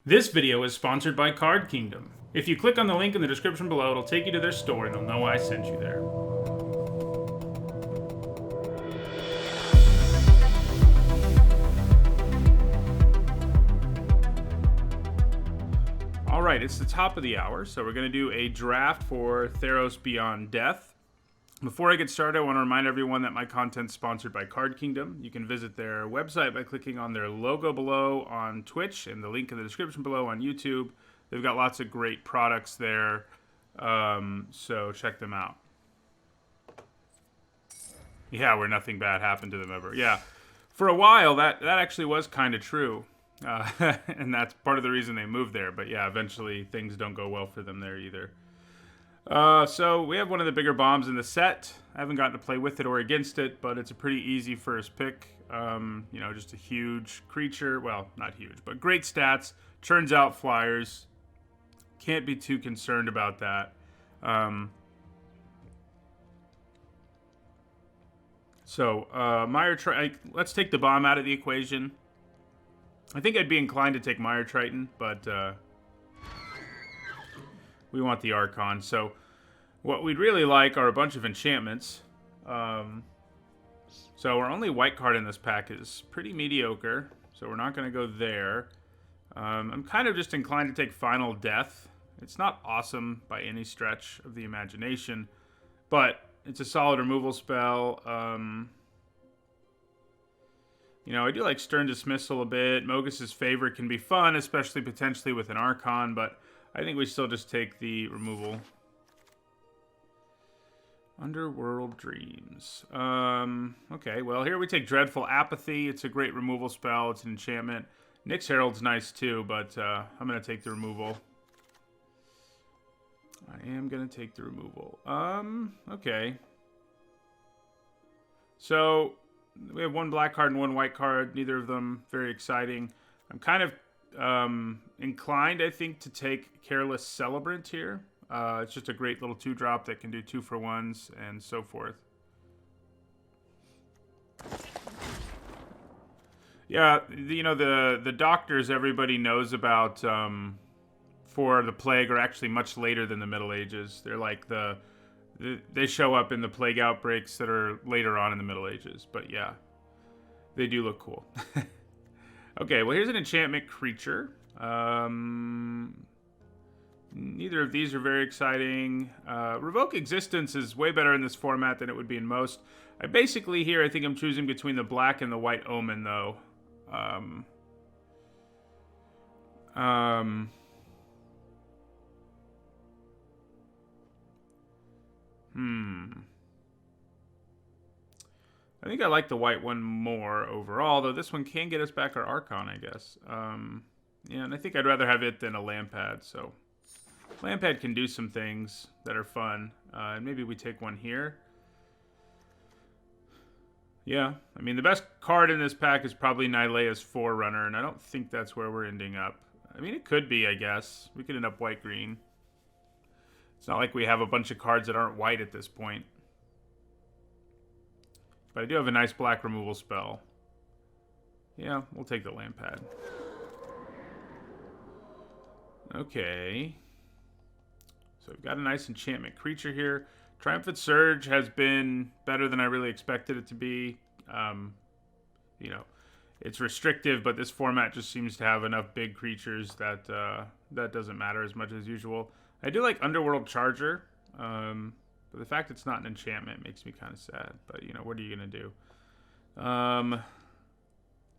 This video is sponsored by Card Kingdom. If you click on the link in the description below, it'll take you to their store and they'll know I sent you there. Alright, it's the top of the hour, so we're going to do a draft for Theros Beyond Death. Before I get started, I want to remind everyone that my content's sponsored by Card Kingdom. You can visit their website by clicking on their logo below on Twitch and the link in the description below on YouTube. They've got lots of great products there, so check them out. Yeah, where nothing bad happened to them ever. Yeah, for a while, that actually was kind of true. And that's part of the reason they moved there. But yeah, eventually things don't go well for them there either. So we have one of the bigger bombs in the set. I haven't gotten to play with it or against it, but it's a pretty easy first pick. You know, just a huge creature. Well, not huge, but great stats. Churns out flyers. Can't be too concerned about that. Let's take the bomb out of the equation. I think I'd be inclined to take Mire Triton, but we want the Archon. So what we'd really like are a bunch of enchantments. So our only white card in this pack is pretty mediocre, so we're not going to go there. I'm kind of just inclined to take Final Death. It's not awesome by any stretch of the imagination, but it's a solid removal spell. You know, I do like Stern Dismissal a bit. Mogus's Favorite can be fun, especially potentially with an Archon, but I think we still just take the removal. Underworld Dreams. Okay, well, here we take Dreadful Apathy. It's a great removal spell. It's an enchantment. Nyx Herald's nice too, but I'm going to take the removal. I am going to take the removal. Okay. So we have one black card and one white card. Neither of them very exciting. I'm kind of inclined, I think, to take Careless Celebrant here. It's just a great little 2-drop that can do 2-for-1s and so forth. Yeah, you know, the doctors everybody knows about for the plague are actually much later than the Middle Ages. They're like they show up in the plague outbreaks that are later on in the Middle Ages. But yeah, they do look cool. Okay, well, here's an enchantment creature. Neither of these are very exciting. Revoke Existence is way better in this format than it would be in most. I think I'm choosing between the black and the white Omen, though. I think I like the white one more overall, though this one can get us back our Archon, I guess. Yeah, and I think I'd rather have it than a Lampad, so Lampad can do some things that are fun, and maybe we take one here. Yeah, I mean, the best card in this pack is probably Nylea's Forerunner, and I don't think that's where we're ending up. I mean, it could be, I guess. We could end up white-green. It's not like we have a bunch of cards that aren't white at this point. But I do have a nice black removal spell. Yeah, we'll take the Lampad. Okay. So we've got a nice enchantment creature here. Triumphant Surge has been better than I really expected it to be. You know, it's restrictive, but this format just seems to have enough big creatures that that doesn't matter as much as usual. I do like Underworld Charger, but the fact it's not an enchantment makes me kind of sad. But, you know, what are you going to do?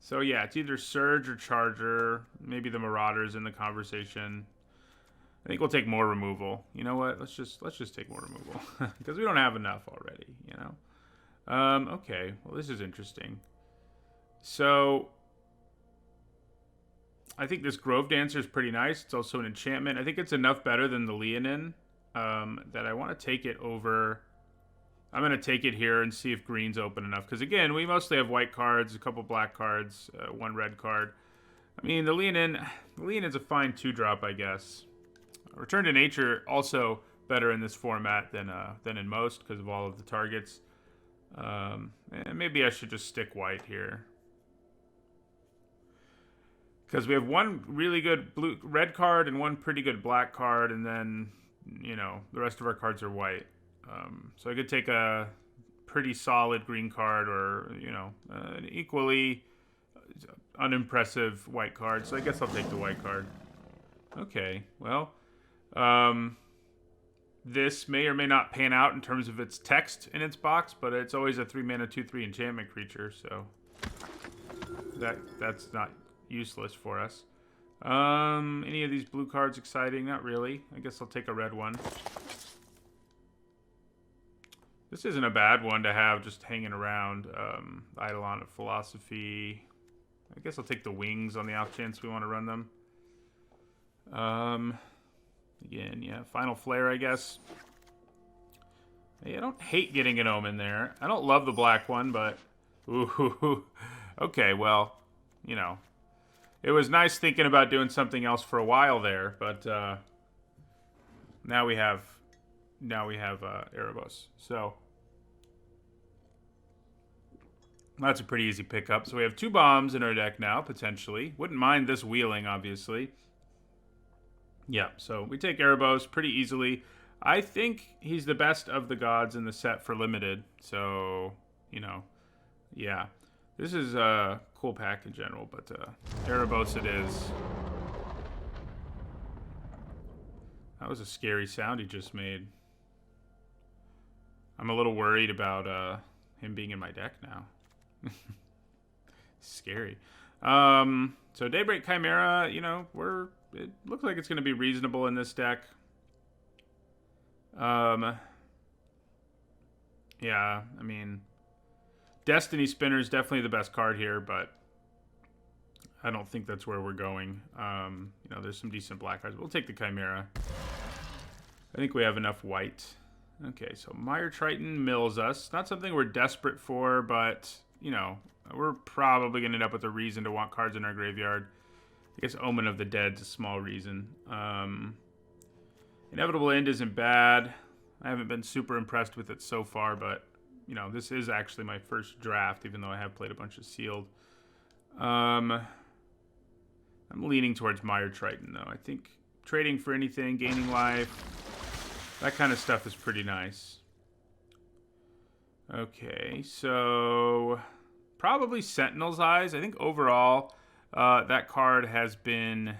So, yeah, it's either Surge or Charger. Maybe the Marauder's in the conversation. I think we'll take more removal. You know what? Let's just take more removal. Because we don't have enough already, you know? Okay. Well, this is interesting. So I think this Grove Dancer is pretty nice. It's also an enchantment. I think it's enough better than the Leonin that I want to take it over. I'm going to take it here and see if green's open enough. Because, again, we mostly have white cards, a couple black cards, one red card. I mean, the Leonin's a fine 2-drop, I guess. Return to Nature, also better in this format than in most because of all of the targets. And maybe I should just stick white here. Because we have one really good red card and one pretty good black card, and then, you know, the rest of our cards are white. So I could take a pretty solid green card or, you know, an equally unimpressive white card. So I guess I'll take the white card. Okay, well, this may or may not pan out in terms of its text in its box, but it's always a 3-mana 2/3 enchantment creature, so that's not useless for us. Any of these blue cards exciting? Not really. I guess I'll take a red one. This isn't a bad one to have just hanging around. Eidolon of Philosophy. I guess I'll take the wings on the off chance we want to run them. Again, yeah, Final Flare, I guess. Hey, I don't hate getting an Omen there. I don't love the black one, but... Ooh, okay, well, you know. It was nice thinking about doing something else for a while there, but now we have Erebos. So that's a pretty easy pickup. So we have 2 bombs in our deck now, potentially. Wouldn't mind this wheeling, obviously. Yeah, so we take Erebos pretty easily. I think he's the best of the gods in the set for limited. So, you know, yeah. This is a cool pack in general, but Erebos it is. That was a scary sound he just made. I'm a little worried about him being in my deck now. Scary. So Daybreak Chimera, you know, it looks like it's going to be reasonable in this deck. Yeah, I mean, Destiny Spinner is definitely the best card here, but I don't think that's where we're going. You know, there's some decent black cards. We'll take the Chimera. I think we have enough white. Okay, so Mire Triton mills us. Not something we're desperate for, but, you know, we're probably going to end up with a reason to want cards in our graveyard. I guess Omen of the Dead's a small reason. Inevitable End isn't bad. I haven't been super impressed with it so far, but, you know, this is actually my first draft, even though I have played a bunch of Sealed. I'm leaning towards Mire Triton, though. I think trading for anything, gaining life, that kind of stuff is pretty nice. Okay, so probably Sentinel's Eyes. I think overall that card has been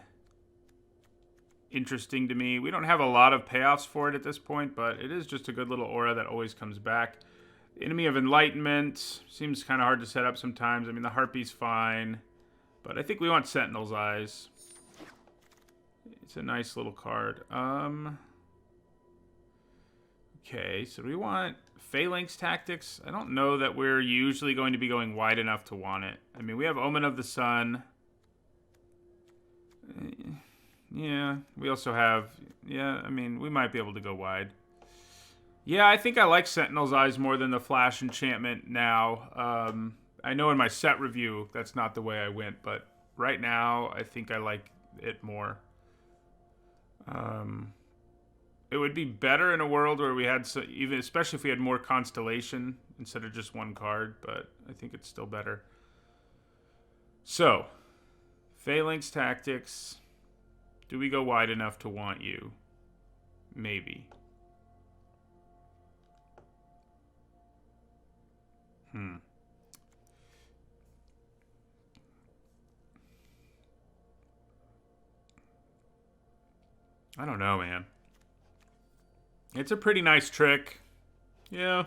interesting to me. We don't have a lot of payoffs for it at this point, but it is just a good little aura that always comes back. Enemy of Enlightenment seems kind of hard to set up sometimes. I mean, the Harpy's fine, but I think we want Sentinel's Eyes. It's a nice little card. Okay, so do we want Phalanx Tactics? I don't know that we're usually going to be going wide enough to want it. I mean, we have Omen of the Sun. Yeah, we also have... Yeah, I mean, we might be able to go wide. Yeah, I think I like Sentinel's Eyes more than the Flash Enchantment now. I know in my set review that's not the way I went, but right now I think I like it more. It would be better in a world where we had, even especially if we had more Constellation instead of just one card, but I think it's still better. So, Phalanx Tactics. Do we go wide enough to want you? Maybe. I don't know, man. It's a pretty nice trick. Yeah.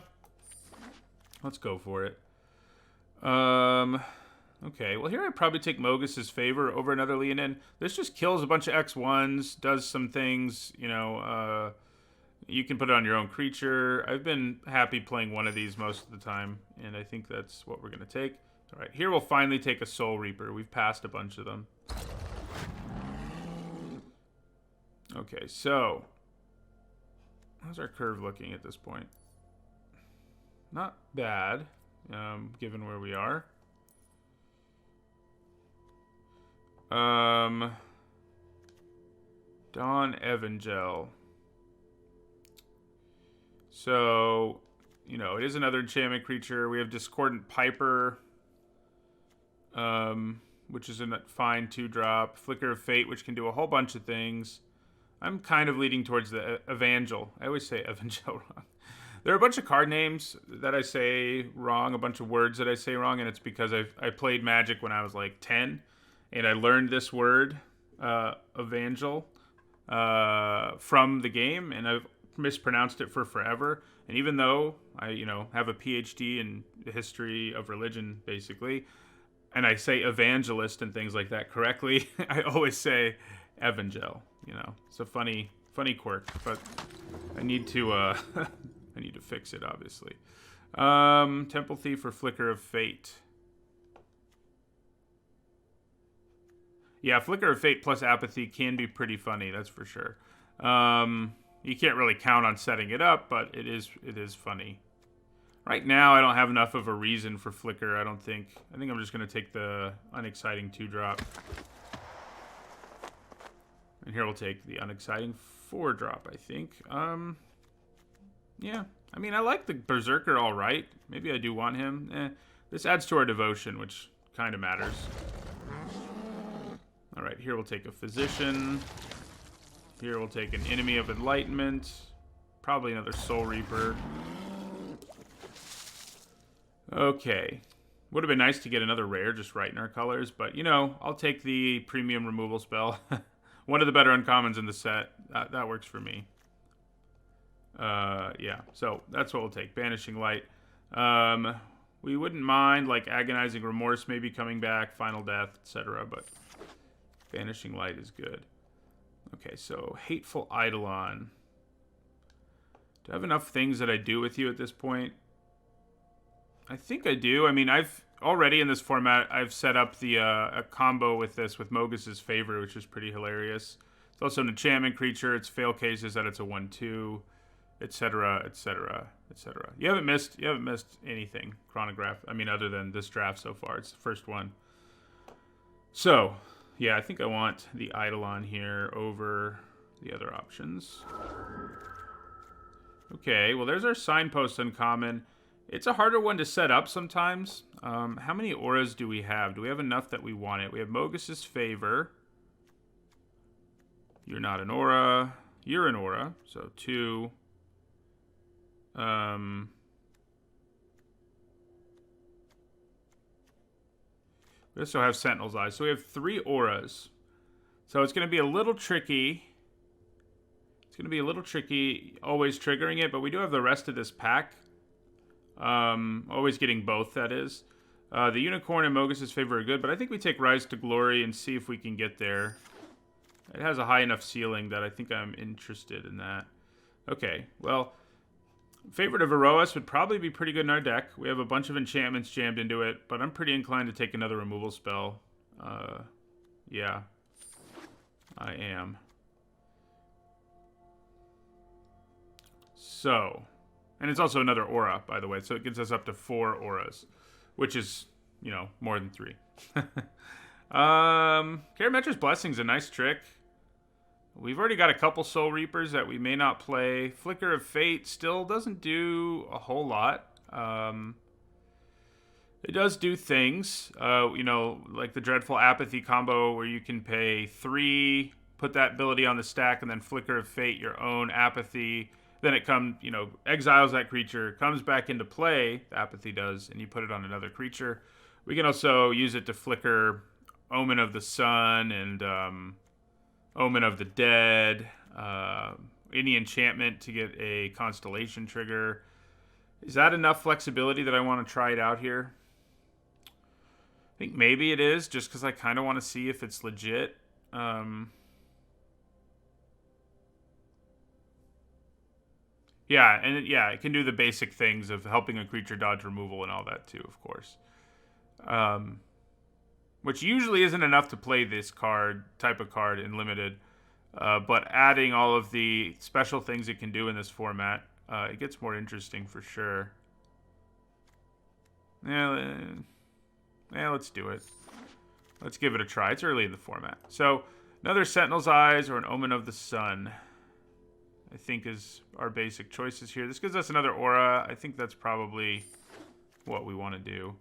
Let's go for it. Okay, well here I'd probably take Mogus's Favor over another Leonin. This just kills a bunch of X1s, does some things, you know, you can put it on your own creature. I've been happy playing one of these most of the time, and I think that's what we're going to take. All right, here we'll finally take a Soul Reaper. We've passed a bunch of them. Okay, so how's our curve looking at this point? Not bad, given where we are. Dawn Evangel. So, you know, it is another enchantment creature. We have Discordant Piper. which is a fine 2-drop. Flicker of Fate, which can do a whole bunch of things. I'm kind of leading towards the Evangel. I always say Evangel wrong. There are a bunch of card names that I say wrong, a bunch of words that I say wrong, and it's because I played Magic when I was like 10, and I learned this word, Evangel, from the game, and I've mispronounced it for forever. And even though I, have a PhD in the history of religion, basically, and I say evangelist and things like that correctly, I always say Evangel. It's a funny quirk, but I need to I need to fix it, obviously. Temple Thief or Flicker of Fate. Yeah, Flicker of Fate plus Apathy can be pretty funny, that's for sure. You can't really count on setting it up, but it is funny. Right now, I don't have enough of a reason for Flicker, I don't think. I think I'm just going to take the unexciting 2-drop. And here we'll take the unexciting 4-drop, I think. Yeah. I mean, I like the Berserker all right. Maybe I do want him. This adds to our devotion, which kind of matters. All right, here we'll take a Physician. Here we'll take an Enemy of Enlightenment. Probably another Soul Reaper. Okay. Would have been nice to get another rare just right in our colors, but, I'll take the premium removal spell. One of the better uncommons in the set. That works for me. Yeah, so that's what we'll take. Banishing Light. We wouldn't mind, like, Agonizing Remorse maybe coming back, Final Death, etc., but Banishing Light is good. Okay, so Hateful Eidolon. Do I have enough things that I do with you at this point? I think I do. I mean, I've already in this format, I've set up the a combo with this with Mogus's Favor, which is pretty hilarious. It's also an enchantment creature. Its fail cases that it's a 1/2, etc., etc., etc. You haven't missed anything, Chronograph. I mean, other than this draft so far. It's the first one. So, yeah, I think I want the Eidolon here over the other options. Okay, well, there's our Signpost uncommon. It's a harder one to set up sometimes. How many auras do we have? Do we have enough that we want it? We have Mogus's Favor. You're not an aura. You're an aura. So 2. We also have Sentinel's Eye. So we have 3 auras. So it's going to be a little tricky. It's going to be a little tricky always triggering it, but we do have the rest of this pack. Always getting both, that is. The Unicorn and Mogus's Favor are good, but I think we take Rise to Glory and see if we can get there. It has a high enough ceiling that I think I'm interested in that. Okay, well, Favorite of Erois would probably be pretty good in our deck. We have a bunch of enchantments jammed into it, but I'm pretty inclined to take another removal spell. Yeah, I am. So, and it's also another aura, by the way, so it gets us up to 4 auras, which is, more than 3. Karametra's Blessing's a nice trick. We've already got a couple Soul Reapers that we may not play. Flicker of Fate still doesn't do a whole lot. It does do things, like the Dreadful Apathy combo where you can pay 3, put that ability on the stack, and then Flicker of Fate, your own Apathy. Then it comes, exiles that creature, comes back into play, the Apathy does, and you put it on another creature. We can also use it to flicker Omen of the Sun and Omen of the Dead, any enchantment to get a Constellation trigger. Is that enough flexibility that I want to try it out here? I think maybe it is, just because I kind of want to see if it's legit. Yeah, and it can do the basic things of helping a creature dodge removal and all that too, of course. Which usually isn't enough to play this type of card in Limited. But adding all of the special things it can do in this format, it gets more interesting for sure. Yeah, let's do it. Let's give it a try. It's early in the format. So, another Sentinel's Eyes or an Omen of the Sun, I think, is our basic choices here. This gives us another aura. I think that's probably what we want to do.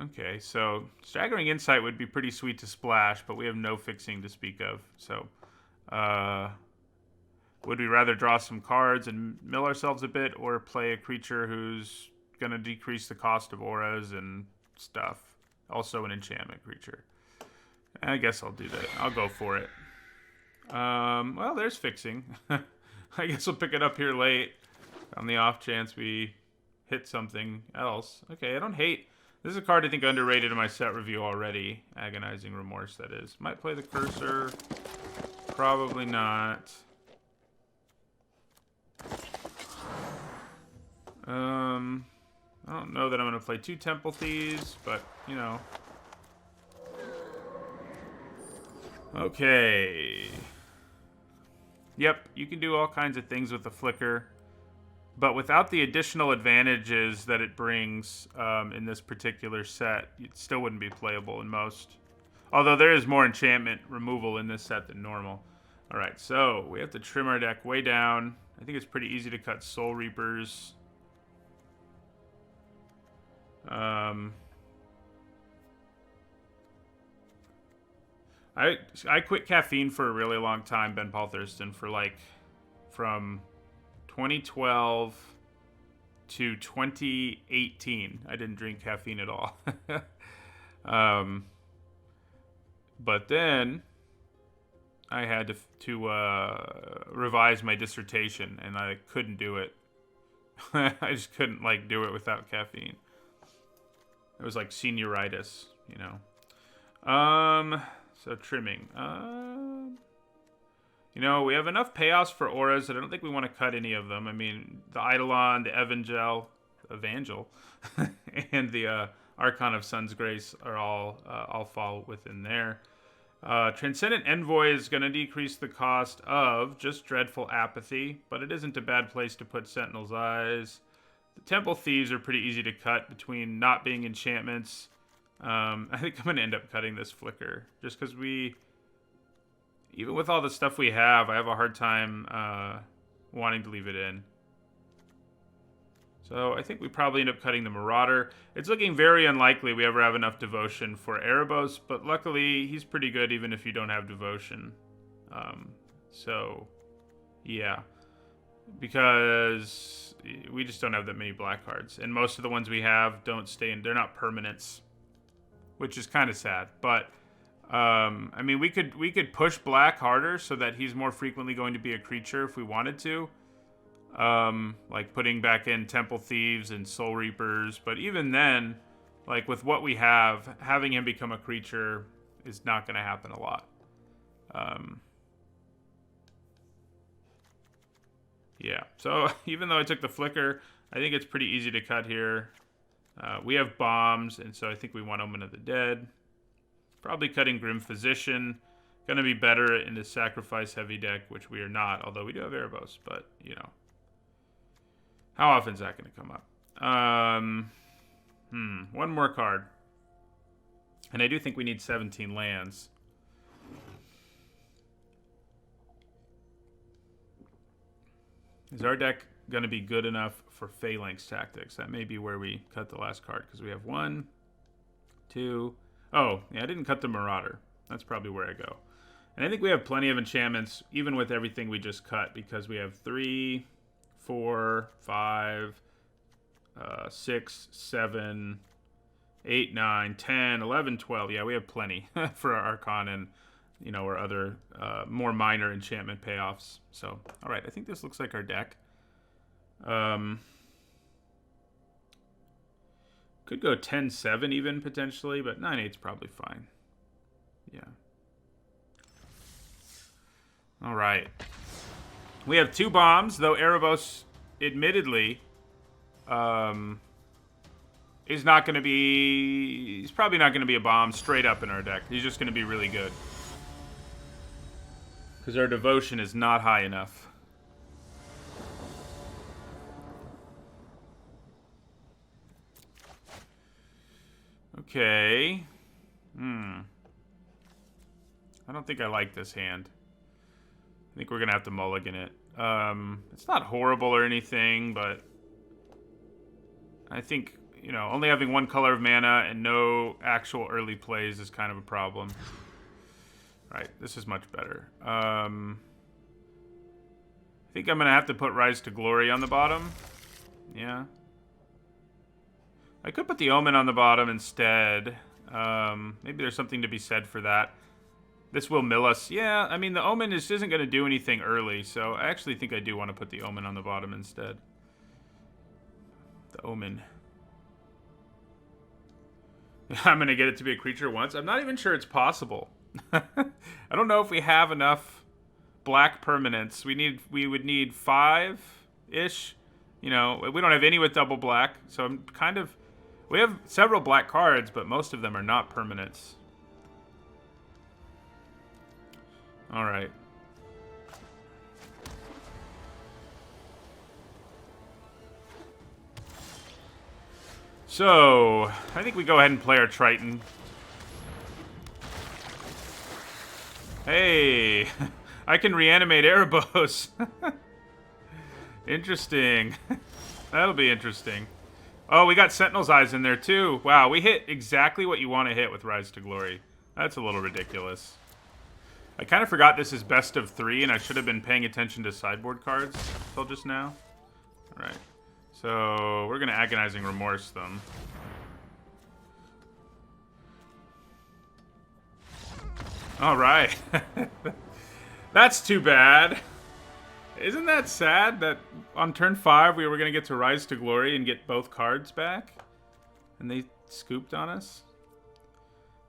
Okay, so Staggering Insight would be pretty sweet to splash, but we have no fixing to speak of. So, would we rather draw some cards and mill ourselves a bit, or play a creature who's going to decrease the cost of auras and stuff? Also an enchantment creature. I guess I'll do that. I'll go for it. Well, there's fixing. I guess we'll pick it up here late on the off chance we hit something else. Okay, I don't hate... This is a card I think underrated in my set review already. Agonizing Remorse, that is. Might play the Cursor. Probably not. I don't know that I'm going to play 2 Temple Thieves, but, you know. Okay. Yep, you can do all kinds of things with the Flicker, but without the additional advantages that it brings in this particular set, it still wouldn't be playable in most. Although there is more enchantment removal in this set than normal. Alright, so we have to trim our deck way down. I think it's pretty easy to cut Soul Reapers. I quit caffeine for a really long time, Ben Paul Thurston, for like from 2012 to 2018. I didn't drink caffeine at all. But then I had to revise my dissertation, and I couldn't do it. I just couldn't like do it without caffeine. It was like senioritis, you know. So trimming. You know, we have enough payoffs for auras that I don't think we want to cut any of them. I mean, the Eidolon, the Evangel, and the Archon of Sun's Grace are all fall within there. Transcendent Envoy is going to decrease the cost of just Dreadful Apathy, but it isn't a bad place to put Sentinel's Eyes. The Temple Thieves are pretty easy to cut between not being enchantments. I think I'm going to end up cutting this Flicker, just because even with all the stuff we have, I have a hard time wanting to leave it in. So I think we probably end up cutting the Marauder. It's looking very unlikely we ever have enough Devotion for Erebos, but luckily he's pretty good even if you don't have Devotion. So, yeah. Because we just don't have that many black cards. And most of the ones we have don't stay in. They're not permanents, which is kind of sad. But, I mean, we could push black harder so that he's more frequently going to be a creature if we wanted to. Like putting back in Temple Thieves and Soul Reapers. But even then, like with what we have, having him become a creature is not going to happen a lot. Yeah, so even though I took the Flicker, I think it's pretty easy to cut here. We have bombs, and so I think we want Omen of the Dead. Probably cutting Grim Physician. Going to be better in the sacrifice heavy deck, which we are not, although we do have Erebos, but, you know. How often is that going to come up? One more card. And I do think we need 17 lands. Is our deck going to be good enough for Phalanx Tactics? That may be where we cut the last card, because we have 1, 2... Oh, yeah, I didn't cut the Marauder. That's probably where I go. And I think we have plenty of enchantments, even with everything we just cut, because we have 3, 4, 5, 6, 7, 8, 9, 10, 11, 12. Yeah, we have plenty for our Archon and, you know, our other more minor enchantment payoffs. So, all right, I think this looks like our deck. Could go 10-7 even, potentially, but 9-8's probably fine. Yeah. All right. We have 2 bombs, though Erebos, admittedly, is not going to be... He's probably not going to be a bomb straight up in our deck. He's just going to be really good. Because our Devotion is not high enough. Okay. I don't think I like this hand. I think we're going to have to mulligan it. It's not horrible or anything, but I think you know, only having one color of mana and no actual early plays is kind of a problem. Right, this is much better. I think I'm going to have to put Rise to Glory on the bottom. Yeah. I could put the Omen on the bottom instead. Maybe there's something to be said for that. This will mill us. Yeah, I mean, the Omen isn't going to do anything early, so I actually think I do want to put the Omen on the bottom instead. The Omen. I'm going to get it to be a creature once. I'm not even sure it's possible. I don't know if we have enough black permanents. We would need 5-ish. You know, we don't have any with double black, so I'm kind of... We have several black cards, but most of them are not permanents. All right. So, I think we go ahead and play our Triton. Hey, I can reanimate Erebos. Interesting. That'll be interesting. Oh, we got Sentinel's Eyes in there too. Wow, we hit exactly what you want to hit with Rise to Glory. That's a little ridiculous. I kind of forgot this is best of 3, and I should have been paying attention to sideboard cards until just now. All right. So, we're going to Agonizing Remorse them. All right. That's too bad. Isn't that sad that on turn 5 we were going to get to Rise to Glory and get both cards back? And they scooped on us?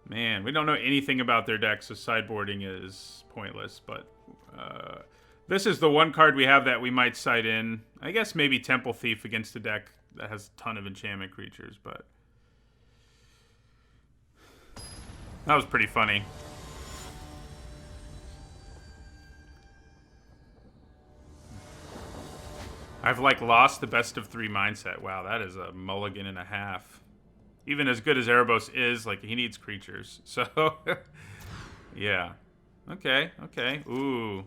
Man, we don't know anything about their deck, so sideboarding is pointless. But this is the one card we have that we might side in. I guess maybe Temple Thief against a deck that has a ton of enchantment creatures, but... That was pretty funny. I've, like, lost the best of 3 mindset. Wow, that is a mulligan and a half. Even as good as Erebos is, like, he needs creatures. So, yeah. Okay, okay. Ooh.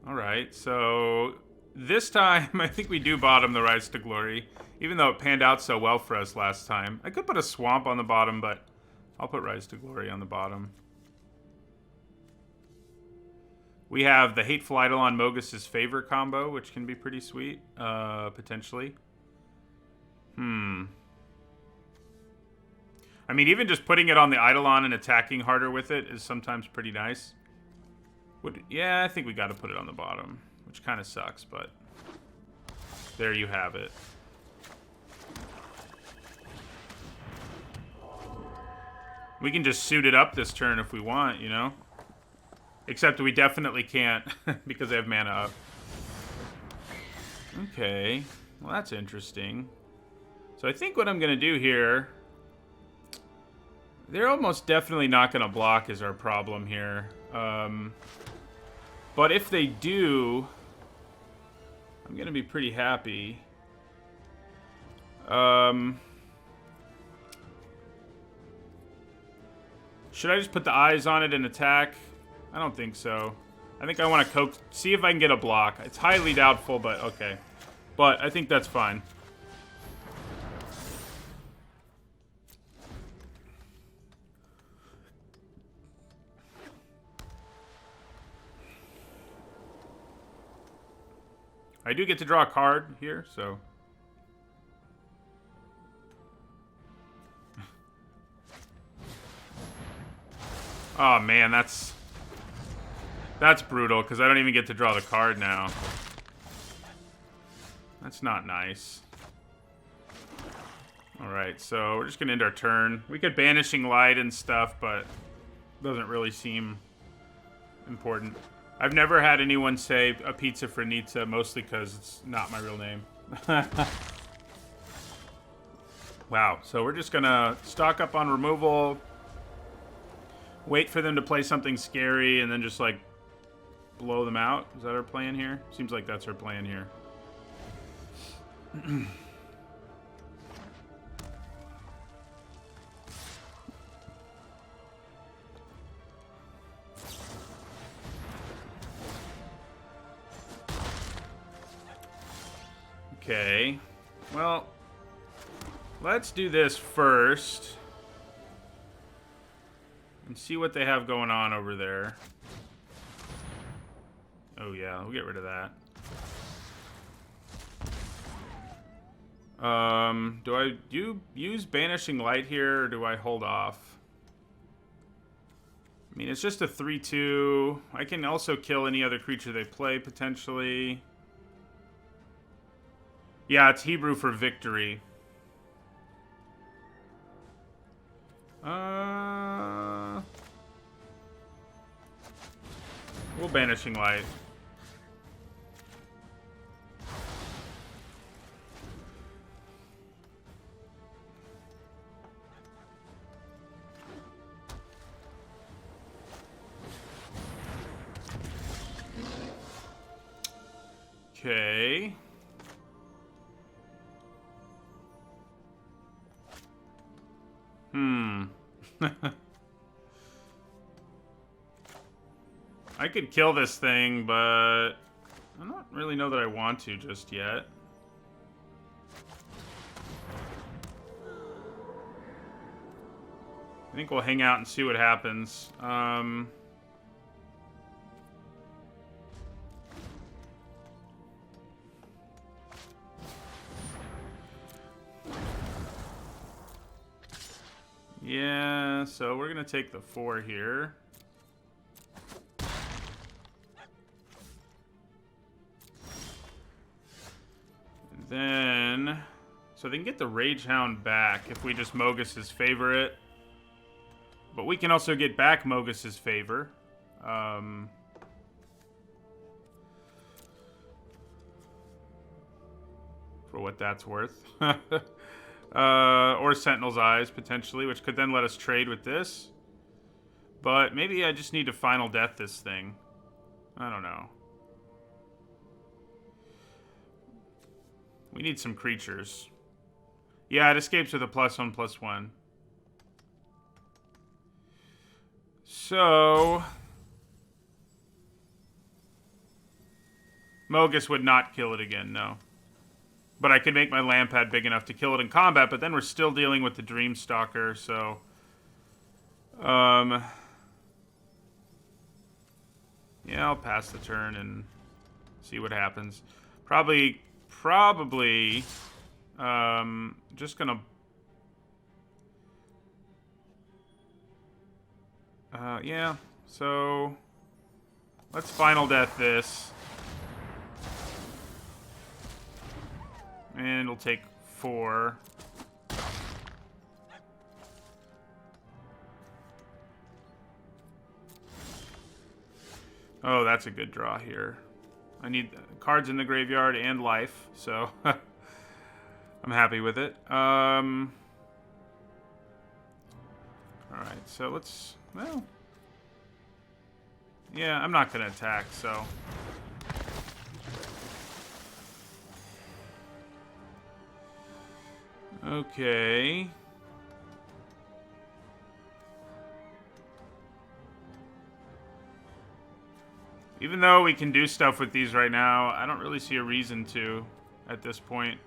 All right, so this time, I think we do bottom the Rise to Glory, even though it panned out so well for us last time. I could put a Swamp on the bottom, but I'll put Rise to Glory on the bottom. We have the Hateful Eidolon Mogus's Favor combo, which can be pretty sweet, potentially. I mean, even just putting it on the Eidolon and attacking harder with it is sometimes pretty nice. Yeah, I think we got to put it on the bottom, which kind of sucks, but there you have it. We can just suit it up this turn if we want, you know? Except we definitely can't because they have mana up. Okay. Well, that's interesting. So I think what I'm going to do here... They're almost definitely not going to block is our problem here. But if they do... I'm going to be pretty happy. Should I just put the eyes on it and attack? I don't think so. I think I want to see if I can get a block. It's highly doubtful, but okay. But I think that's fine. I do get to draw a card here, so... Oh, man, that's brutal, because I don't even get to draw the card now. That's not nice. Alright, so we're just going to end our turn. We could Banishing Light and stuff, but it doesn't really seem important. I've never had anyone say a pizza for Nizza, mostly because it's not my real name. Wow, so we're just going to stock up on removal, wait for them to play something scary, and then just, like, blow them out. Is that our plan here? Seems like that's our plan here. Okay. Well, let's do this first. And see what they have going on over there. Oh yeah, we'll get rid of that. Do I use Banishing Light here, or do I hold off? I mean, it's just a 3/2. I can also kill any other creature they play, potentially. Yeah, it's Hebrew for victory. We'll Banishing Light. Okay. I could kill this thing, but I don't really know that I want to just yet. I think we'll hang out and see what happens. Yeah, so we're gonna take the 4 here. And then, so they can get the Rage Hound back if we just Mogus's favor it. But we can also get back Mogus's favor. For what that's worth. Or Sentinel's Eyes, potentially, which could then let us trade with this. But maybe I just need to Final Death this thing. I don't know. We need some creatures. Yeah, it escapes with a +1/+1. So... Mogus would not kill it again, no. But I could make my land pad big enough to kill it in combat, but then we're still dealing with the Dreamstalker, so... Yeah, I'll pass the turn and see what happens. Probably, just gonna... yeah, so... Let's Final Death this. And we'll take 4. Oh, that's a good draw here. I need cards in the graveyard and life, so I'm happy with it. Alright, so let's... Well... Yeah, I'm not going to attack, so... Okay. Even though we can do stuff with these right now, I don't really see a reason to at this point.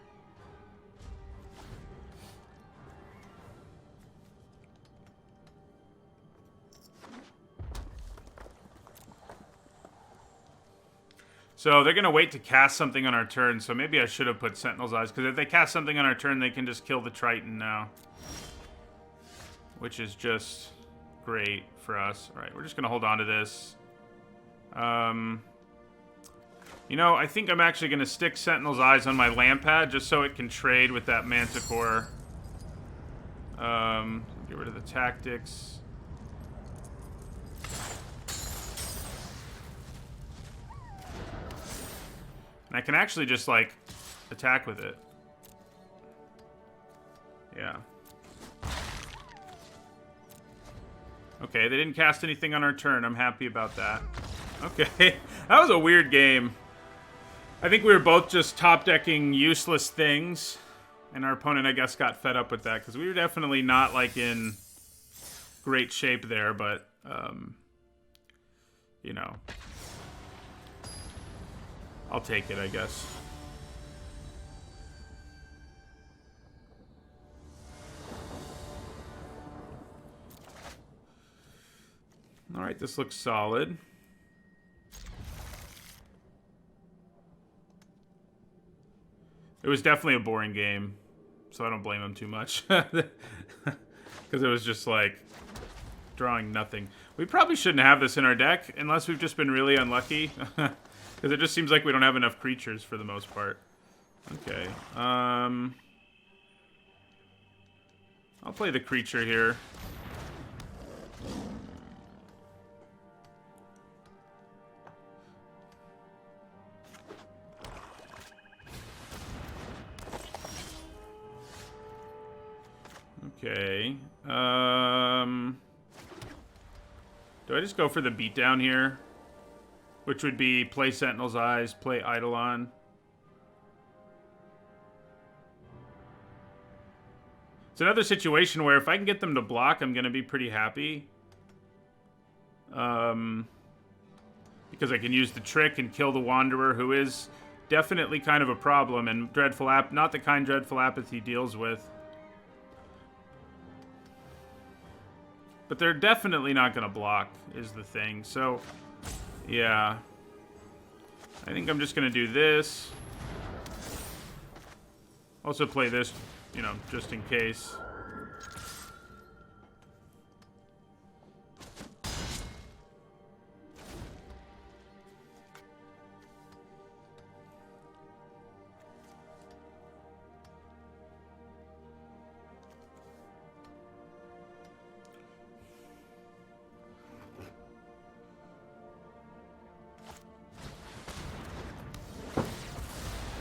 So they're going to wait to cast something on our turn, so maybe I should have put Sentinel's Eyes, because if they cast something on our turn, they can just kill the Triton now. Which is just great for us. Alright, we're just going to hold on to this. You know, I think I'm actually going to stick Sentinel's Eyes on my land pad, just so it can trade with that Manticore. Get rid of the tactics. And I can actually just, like, attack with it. Yeah. Okay, they didn't cast anything on our turn. I'm happy about that. Okay. That was a weird game. I think we were both just top-decking useless things. And our opponent, I guess, got fed up with that. Because we were definitely not, like, in great shape there. But, you know... I'll take it, I guess. Alright, this looks solid. It was definitely a boring game, so I don't blame him too much. Because it was just like drawing nothing. We probably shouldn't have this in our deck unless we've just been really unlucky. Because it just seems like we don't have enough creatures for the most part. Okay. I'll play the creature here. Okay. Do I just go for the beatdown here? Which would be play Sentinel's Eyes, play Eidolon. It's another situation where if I can get them to block, I'm going to be pretty happy. Because I can use the trick and kill the Wanderer, who is definitely kind of a problem, and Dreadful not the kind Dreadful Apathy deals with. But they're definitely not going to block, is the thing. So, yeah. I think I'm just going to do this. Also play this, you know, just in case.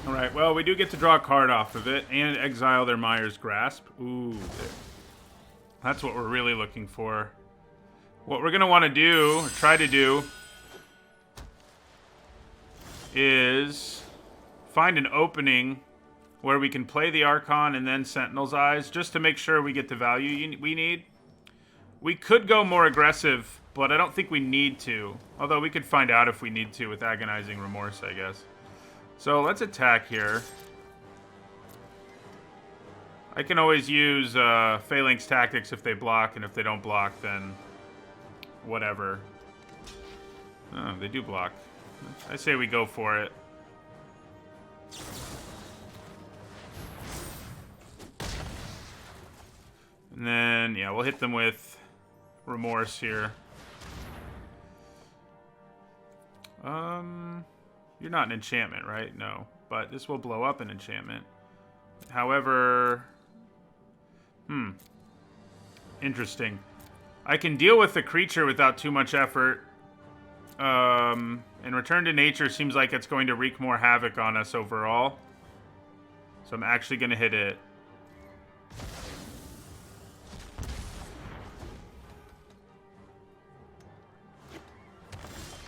Alright, well, we do get to draw a card off of it and exile their Mire's Grasp. Ooh. That's what we're really looking for. What we're going to want to do, or try to do, is find an opening where we can play the Archon and then Sentinel's Eyes, just to make sure we get the value we need. We could go more aggressive, but I don't think we need to. Although we could find out if we need to with Agonizing Remorse, I guess. So let's attack here. I can always use Phalanx Tactics if they block, and if they don't block, then whatever. Oh, they do block. I say we go for it. And then, yeah, we'll hit them with Remorse here. You're not an enchantment, right? No. But this will blow up an enchantment. However... Interesting. I can deal with the creature without too much effort. And Return to Nature seems like it's going to wreak more havoc on us overall. So I'm actually going to hit it.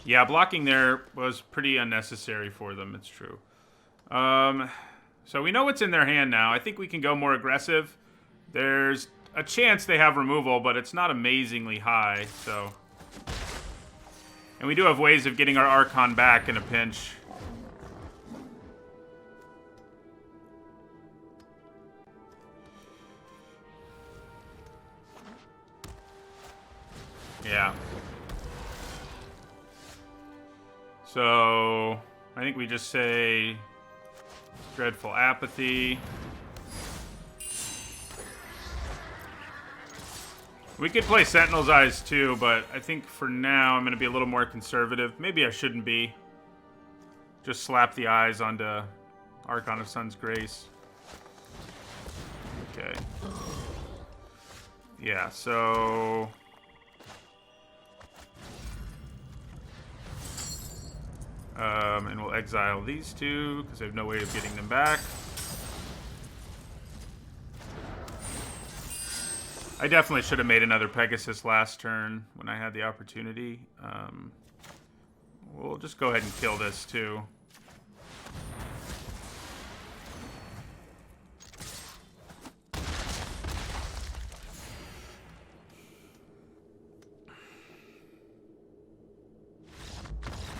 Yeah, blocking there was pretty unnecessary for them, it's true. So we know what's in their hand now. I think we can go more aggressive. There's a chance they have removal, but it's not amazingly high, so... And we do have ways of getting our Archon back in a pinch. Yeah. So, I think we just say Dreadful Apathy. We could play Sentinel's Eyes too, but I think for now I'm going to be a little more conservative. Maybe I shouldn't be. Just slap the eyes onto Archon of Sun's Grace. Okay. Yeah, so... and we'll exile these two, because I have no way of getting them back. I definitely should have made another Pegasus last turn when I had the opportunity. We'll just go ahead and kill this too.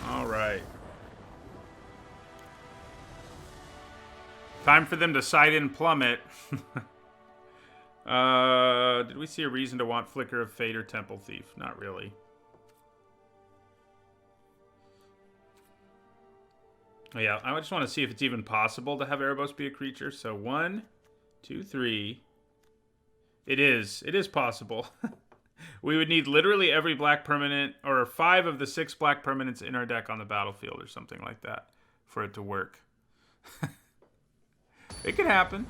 All right. Time for them to side in Plummet. Did we see a reason to want Flicker of Fate or Temple Thief? Not really. Oh, yeah, I just want to see if it's even possible to have Erebos be a creature. So 1, 2, 3. It is. It is possible. We would need literally every black permanent, or 5 of the 6 black permanents in our deck on the battlefield or something like that for it to work. It can happen.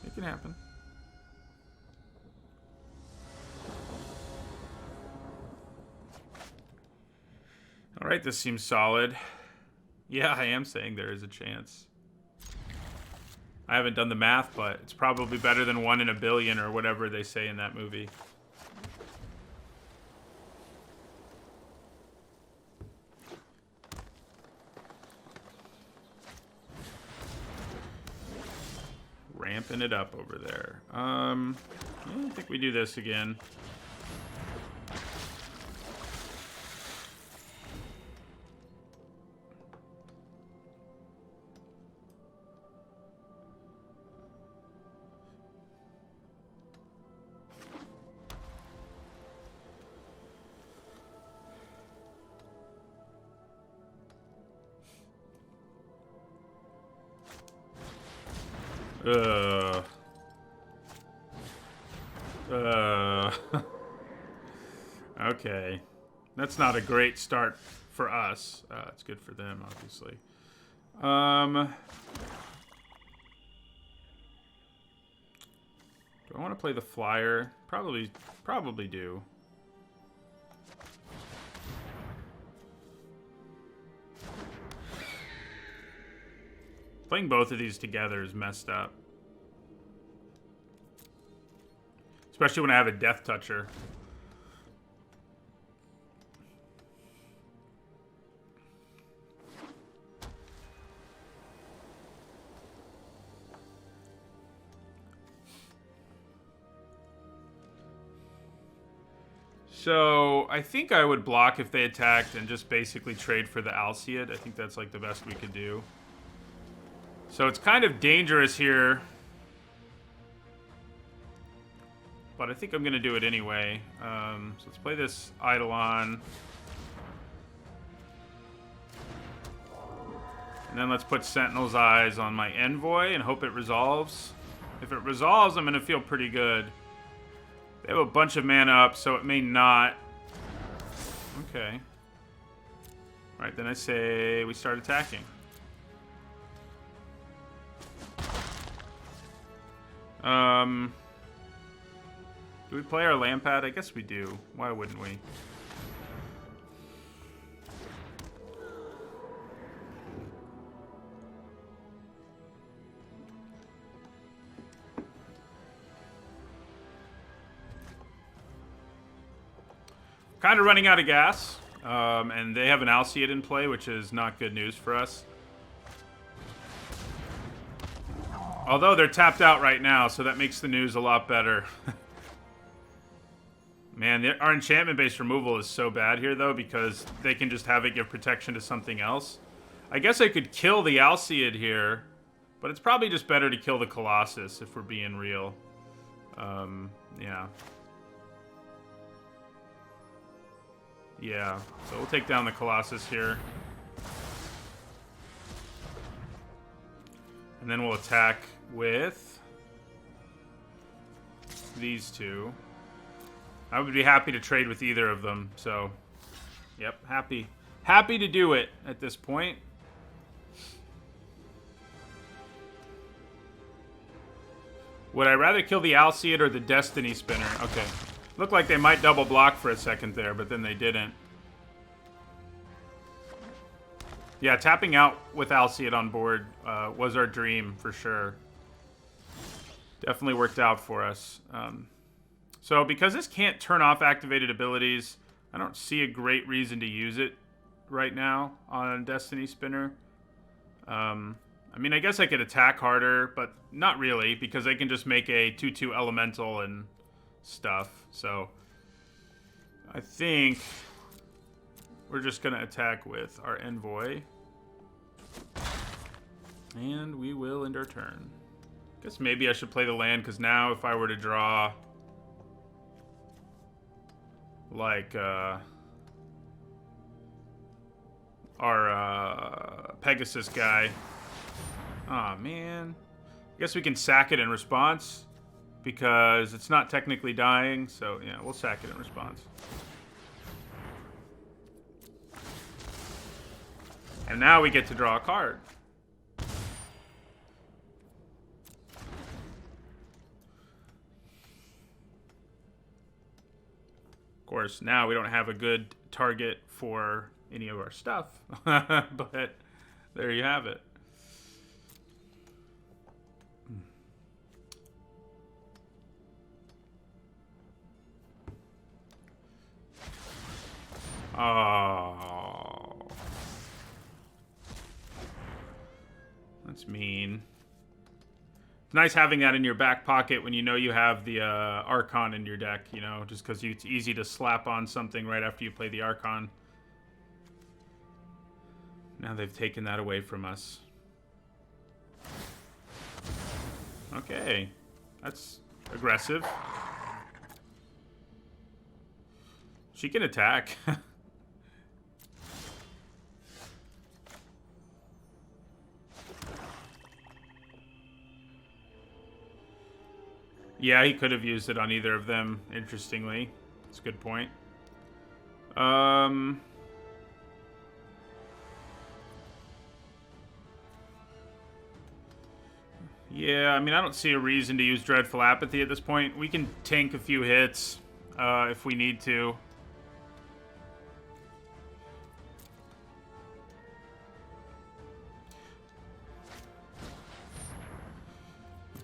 It can happen. All right, this seems solid. Yeah, I am saying there is a chance. I haven't done the math, but it's probably better than 1 in a billion or whatever they say in that movie. Ramping it up over there. Yeah, I think we do this again. Okay. That's not a great start for us. It's good for them, obviously. Do I want to play the flyer? Probably do. Playing both of these together is messed up. Especially when I have a Death Toucher. So, I think I would block if they attacked and just basically trade for the Alseid. I think that's like the best we could do. So it's kind of dangerous here. But I think I'm going to do it anyway. So let's play this Eidolon. And then let's put Sentinel's Eyes on my Envoy and hope it resolves. If it resolves, I'm going to feel pretty good. They have a bunch of mana up, so it may not. Okay. All right, then I say we start attacking. Do we play our land pad? I guess we do. Why wouldn't we? Kind of running out of gas, and they have an Alseid in play, which is not good news for us. Although they're tapped out right now, so that makes the news a lot better. Man, our enchantment-based removal is so bad here, though, because they can just have it give protection to something else. I guess I could kill the Alseid here, but it's probably just better to kill the Colossus, if we're being real. Yeah. Yeah, so we'll take down the Colossus here. And then we'll attack with these two. I would be happy to trade with either of them, so yep, happy to do it at this point. Would I rather kill the Alseid or the Destiny Spinner? Okay. Looked like they might double block for a second there, but then they didn't. Yeah, tapping out with Alseid on board was our dream for sure. Definitely worked out for us. So because this can't turn off activated abilities, I don't see a great reason to use it right now on Destiny Spinner. I mean, I guess I could attack harder, but not really, because they can just make a 2/2 elemental and stuff. So I think we're just going to attack with our Envoy. And we will end our turn. Guess maybe I should play the land, because now if I were to draw like our Pegasus guy. Aw, man. I guess we can sack it in response because it's not technically dying. So, yeah, we'll sack it in response. And now we get to draw a card. Of course, now we don't have a good target for any of our stuff. But there you have it. Oh. That's mean. It's nice having that in your back pocket when you know you have the Archon in your deck, you know, just because it's easy to slap on something right after you play the Archon. Now they've taken that away from us. Okay. That's aggressive. She can attack. Yeah, he could have used it on either of them, interestingly. That's a good point. Yeah, I mean, I don't see a reason to use Dreadful Apathy at this point. We can tank a few hits if we need to.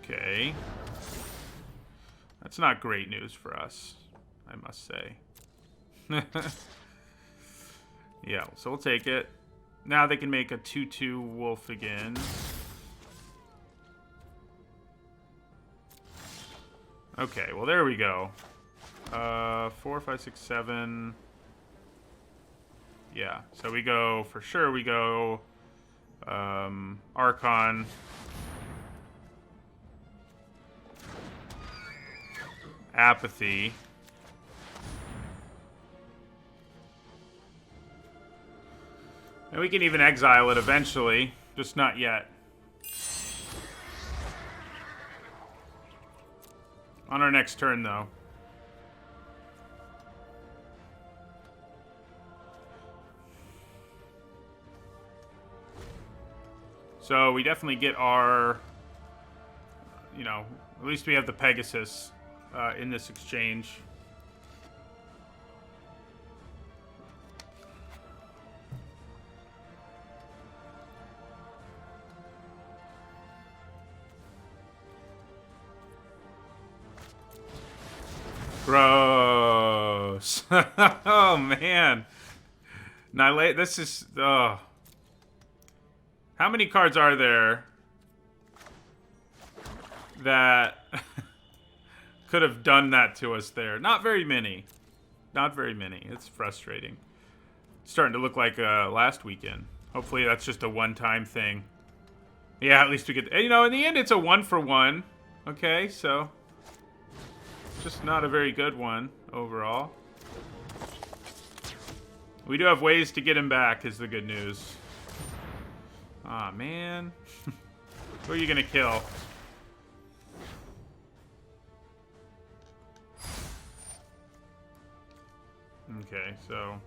Okay. That's not great news for us, I must say. Yeah, so we'll take it. Now they can make a 2/2 wolf again. Okay, well, there we go. 4, 5, 6, 7. Yeah, so we go, for sure, we go Archon. Apathy. And we can even exile it eventually, just not yet. On our next turn, though. So we definitely get our, you know, at least we have the Pegasus in this exchange. Gross. Oh, man. Nihilate, this is... How many cards are there that could have done that to us there? Not very many. Not very many. It's frustrating. It's starting to look like last weekend. Hopefully that's just a one-time thing. Yeah, at least we get... You know, in the end, it's a 1-for-1. Okay, so... Just not a very good one overall. We do have ways to get him back, is the good news. Aw, man. Who are you gonna kill? Okay, so...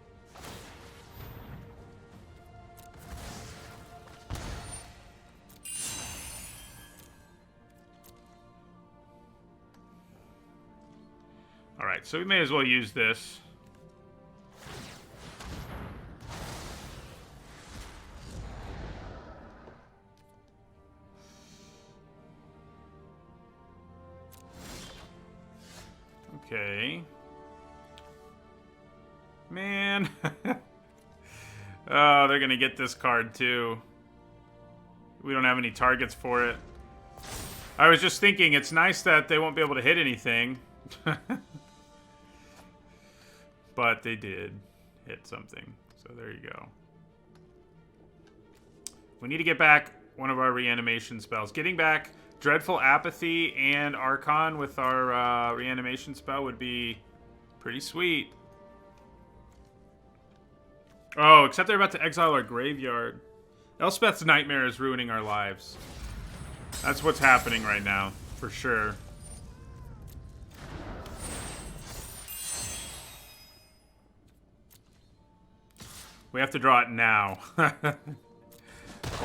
Alright, so we may as well use this. Okay. Man. Oh, they're gonna get this card too. We don't have any targets for it. I was just thinking, it's nice that they won't be able to hit anything. But they did hit something. So there you go. We need to get back one of our reanimation spells. Getting back Dreadful Apathy and Archon with our reanimation spell would be pretty sweet. Oh, except they're about to exile our graveyard. Elspeth's Nightmare is ruining our lives. That's what's happening right now, for sure. We have to draw it now.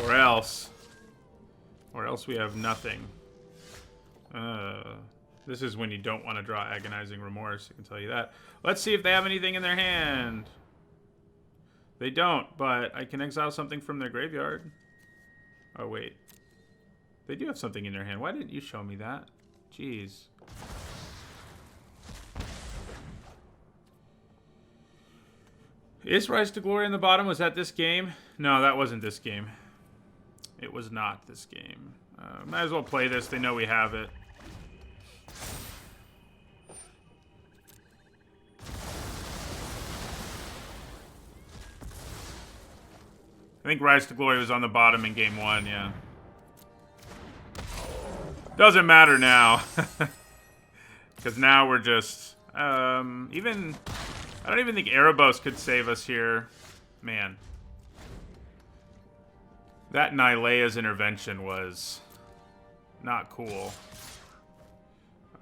Or else we have nothing. This is when you don't want to draw Agonizing Remorse, I can tell you that. Let's see if they have anything in their hand. They don't, but I can exile something from their graveyard. Oh, wait. They do have something in their hand. Why didn't you show me that? Jeez. Is Rise to Glory in the bottom? Was that this game? No, that wasn't this game. It was not this game. Might as well play this. They know we have it. I think Rise to Glory was on the bottom in game 1, yeah. Doesn't matter now. Because now we're just... I don't even think Erebos could save us here. Man. That Nylea's intervention was not cool.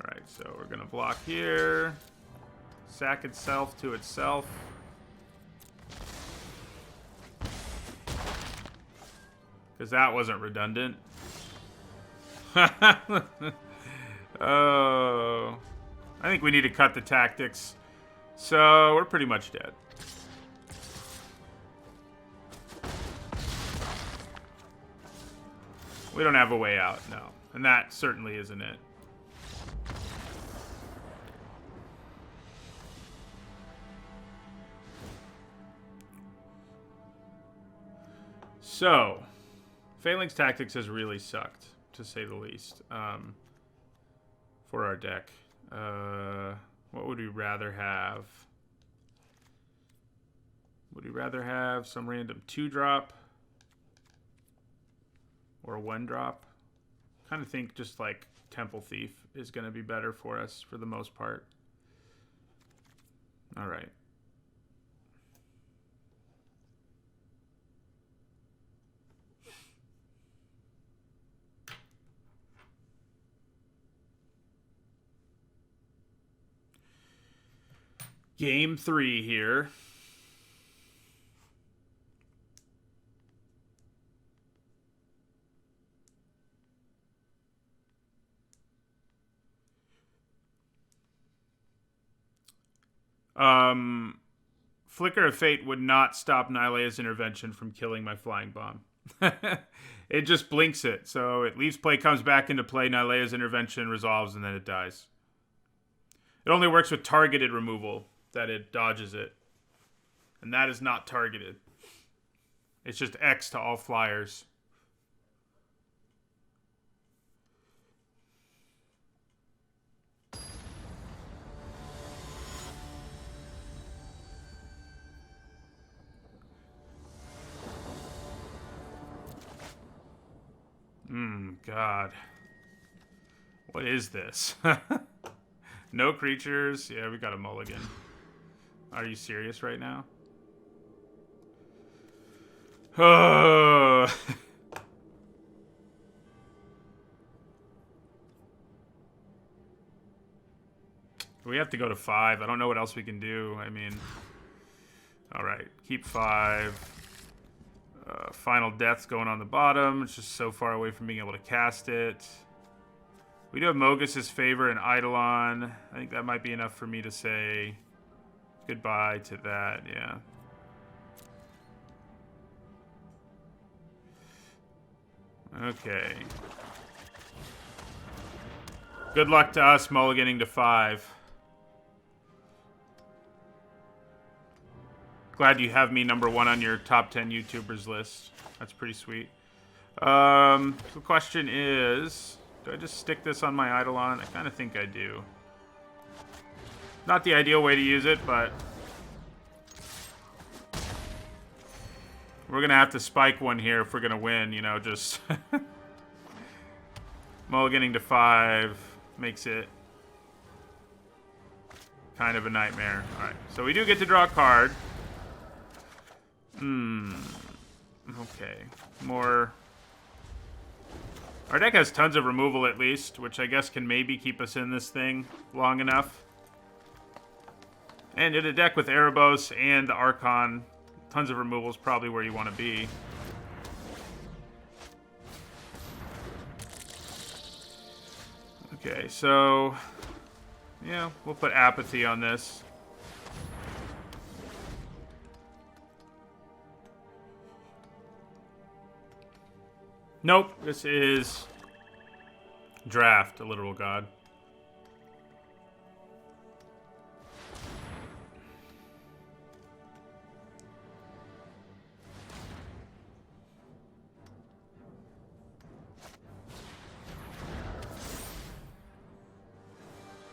Alright, so we're going to block here. Sack itself to itself. Because that wasn't redundant. Oh. I think we need to cut the tactics. So, we're pretty much dead. We don't have a way out, no. And that certainly isn't it. So, Phaling's Tactics has really sucked, to say the least, for our deck. What would we rather have? Would we rather have some random 2-drop? Or a 1-drop? Kind of think just like Temple Thief is going to be better for us for the most part. Alright. Game 3 here. Flicker of Fate would not stop Nylea's intervention from killing my flying bomb. It just blinks it. So it leaves play, comes back into play, Nylea's intervention resolves, and then it dies. It only works with targeted removal, that it dodges it. And that is not targeted. It's just X to all flyers. God. What is this? No creatures. Yeah, we got a mulligan. Are you serious right now? Oh. We have to go to 5. I don't know what else we can do. I mean... Alright, keep 5. Final Death's going on the bottom. It's just so far away from being able to cast it. We do have Mogus's Favor and Eidolon. I think that might be enough for me to say goodbye to that, yeah. Okay. Good luck to us mulliganing to 5. Glad you have me number 1 on your top 10 YouTubers list. That's pretty sweet. The question is, do I just stick this on my Eidolon? I kind of think I do. Not the ideal way to use it, but we're going to have to spike one here if we're going to win, you know, just mulliganing to 5 makes it kind of a nightmare. All right, so we do get to draw a card. Okay. More. Our deck has tons of removal at least, which I guess can maybe keep us in this thing long enough. And in a deck with Erebos and the Archon, tons of removal is probably where you want to be. Okay, so yeah, we'll put Apathy on this. Nope, this is Draft, a literal god.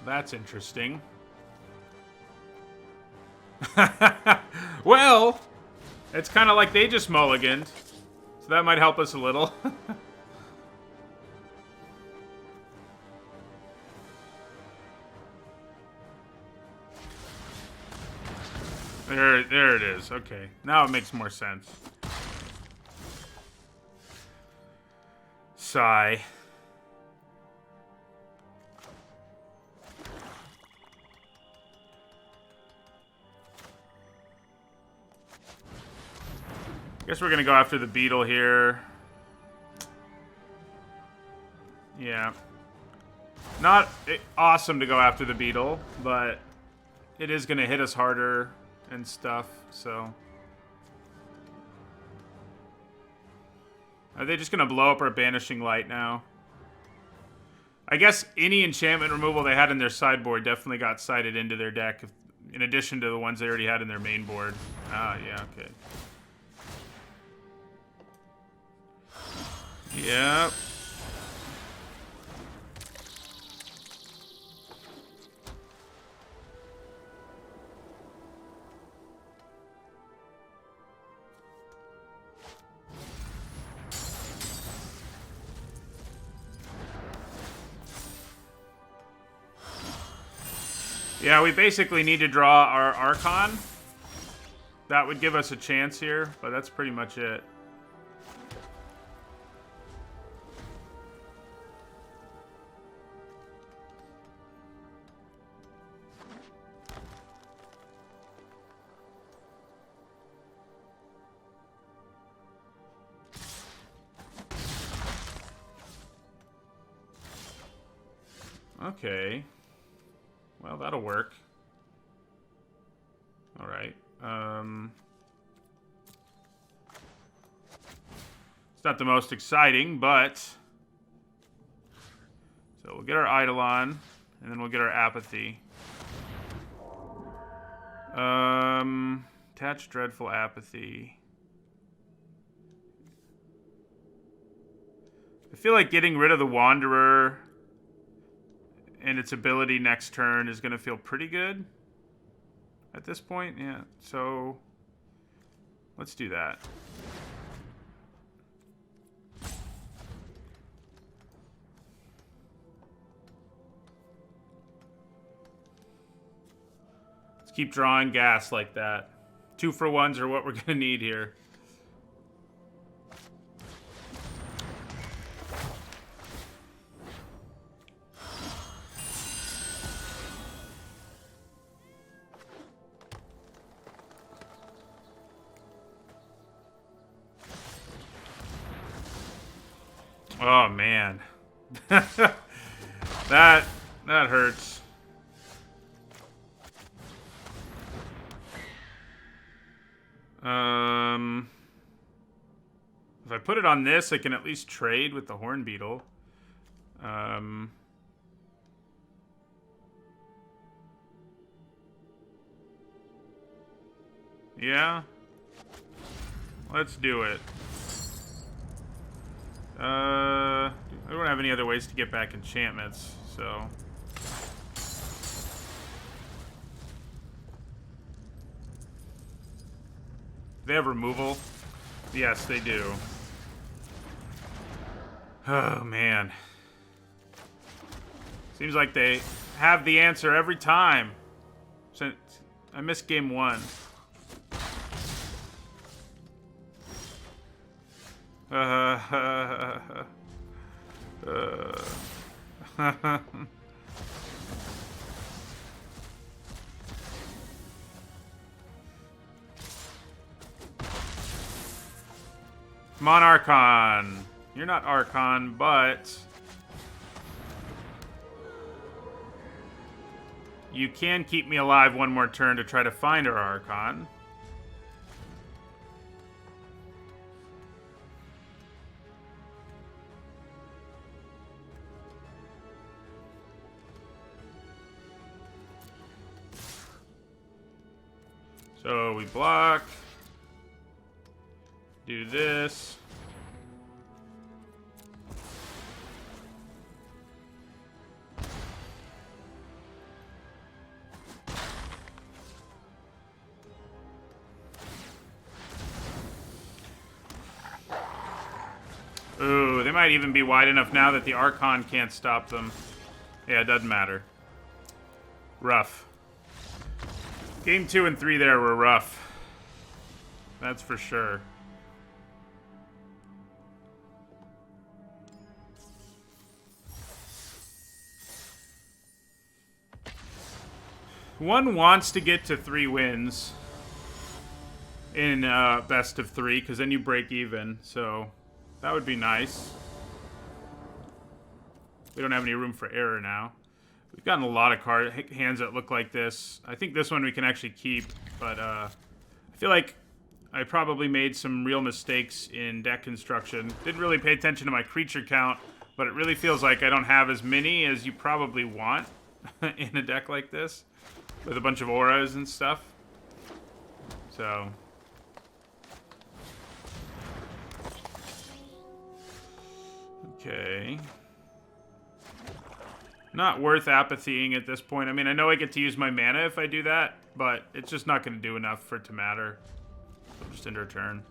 That's interesting. Well, it's kind of like they just mulliganed. So that might help us a little. There it is. Okay. Now it makes more sense. Sigh. Guess we're gonna go after the beetle here. Yeah. Not awesome to go after the beetle, but it is gonna hit us harder and stuff, so. Are they just gonna blow up our Banishing Light now? I guess any enchantment removal they had in their sideboard definitely got sided into their deck, in addition to the ones they already had in their main board. Ah, yeah, okay. Yep. Yeah, we basically need to draw our Archon. That would give us a chance here, but that's pretty much it. Okay. Well, that'll work. All right. It's not the most exciting, but... So we'll get our Eidolon, and then we'll get our Apathy. Attach Dreadful Apathy. I feel like getting rid of the Wanderer and its ability next turn is going to feel pretty good at this point. Yeah, so let's do that. Let's keep drawing gas like that. 2-for-1s are what we're going to need here. Oh man, that hurts. If I put it on this, I can at least trade with the Horn Beetle. Yeah, let's do it. I don't have any other ways to get back enchantments, so... They have removal? Yes, they do. Oh, man. Seems like they have the answer every time. Since I missed game 1. Come on, Archon. You're not Archon, but you can keep me alive one more turn to try to find our Archon. So we block. Do this. Ooh, they might even be wide enough now that the Archon can't stop them. Yeah, it doesn't matter. Rough. Game 2 and 3 there were rough. That's for sure. One wants to get to 3 wins in best of 3, because then you break even, so that would be nice. We don't have any room for error now. We've gotten a lot of hands that look like this. I think this one we can actually keep, but I feel like I probably made some real mistakes in deck construction. Didn't really pay attention to my creature count, but it really feels like I don't have as many as you probably want in a deck like this, with a bunch of auras and stuff. So okay. Not worth apathying at this point. I mean, I know I get to use my mana if I do that, but it's just not going to do enough for it to matter. So just end our turn.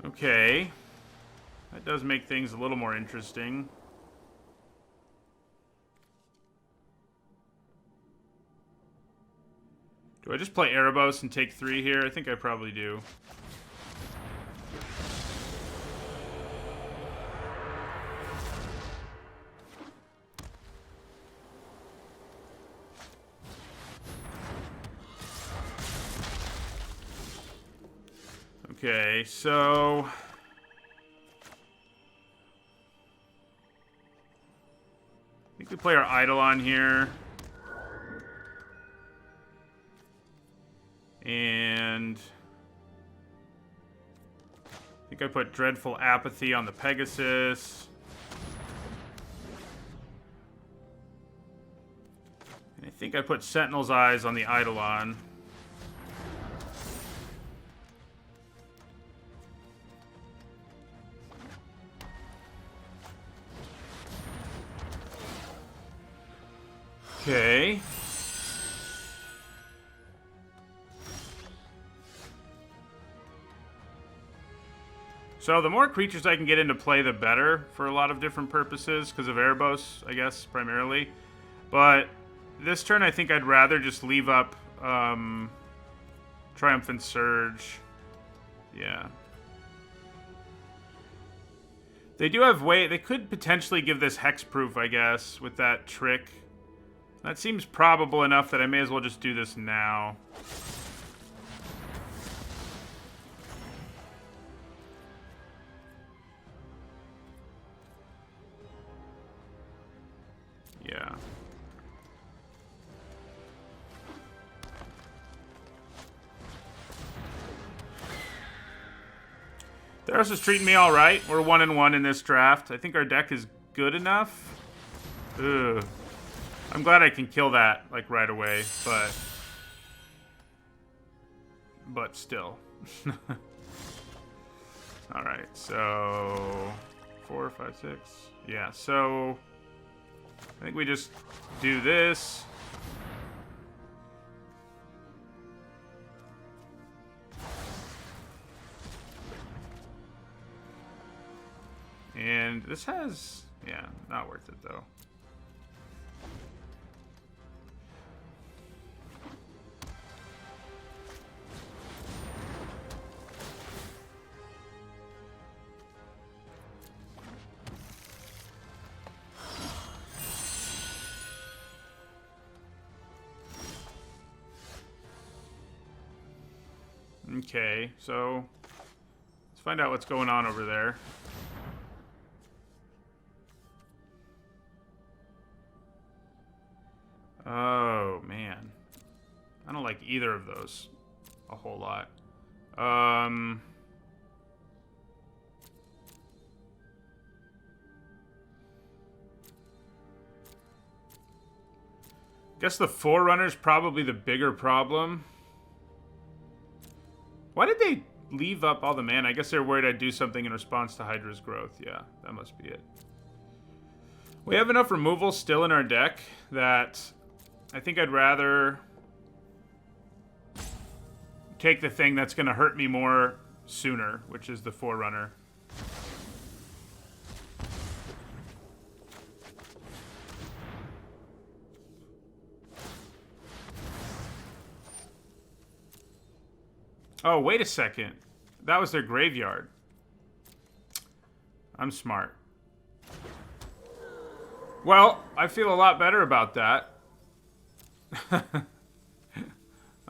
Okay. That does make things a little more interesting. Do I just play Erebos and take 3 here? I think I probably do. Okay, so I think we play our Eidolon here. And I think I put Dreadful Apathy on the Pegasus. And I think I put Sentinel's Eyes on the Eidolon. Okay. So the more creatures I can get into play, the better for a lot of different purposes, because of Erebos, I guess, primarily. But this turn, I think I'd rather just leave up Triumphant Surge. Yeah. They do have they could potentially give this hexproof, I guess, with that trick. That seems probable enough that I may as well just do this now. Yeah. Theros is treating me all right. We're 1-1 in this draft. I think our deck is good enough. Ugh. I'm glad I can kill that like right away, but still. All right, so 4, 5, 6. Yeah, so I think we just do this. And this has... Yeah, not worth it, though. Okay, so let's find out what's going on over there. Oh, man. I don't like either of those a whole lot. Guess the Forerunner's probably the bigger problem. Why did they leave up all the mana? I guess they're worried I'd do something in response to Hydra's growth. Yeah, that must be it. We have enough removal still in our deck that I think I'd rather take the thing that's going to hurt me more sooner, which is the Forerunner. Oh, wait a second. That was their graveyard. I'm smart. Well, I feel a lot better about that.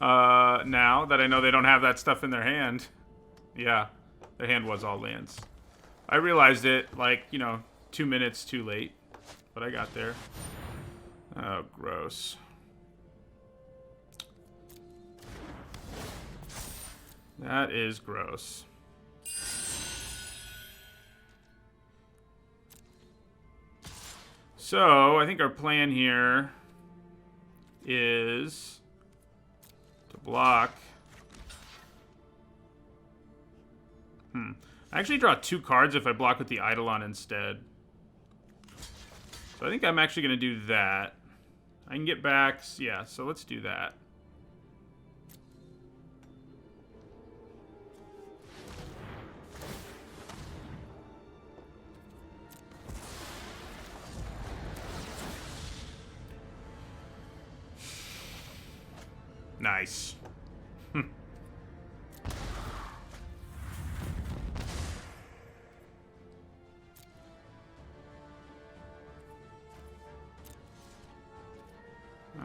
Now that I know they don't have that stuff in their hand. Yeah, their hand was all lands. I realized it, like, 2 minutes too late. But I got there. Oh, gross. That is gross. So, I think our plan here is to block. I actually draw 2 cards if I block with the Eidolon instead. So I think I'm actually going to do that. I can get back. Yeah, so let's do that. Nice.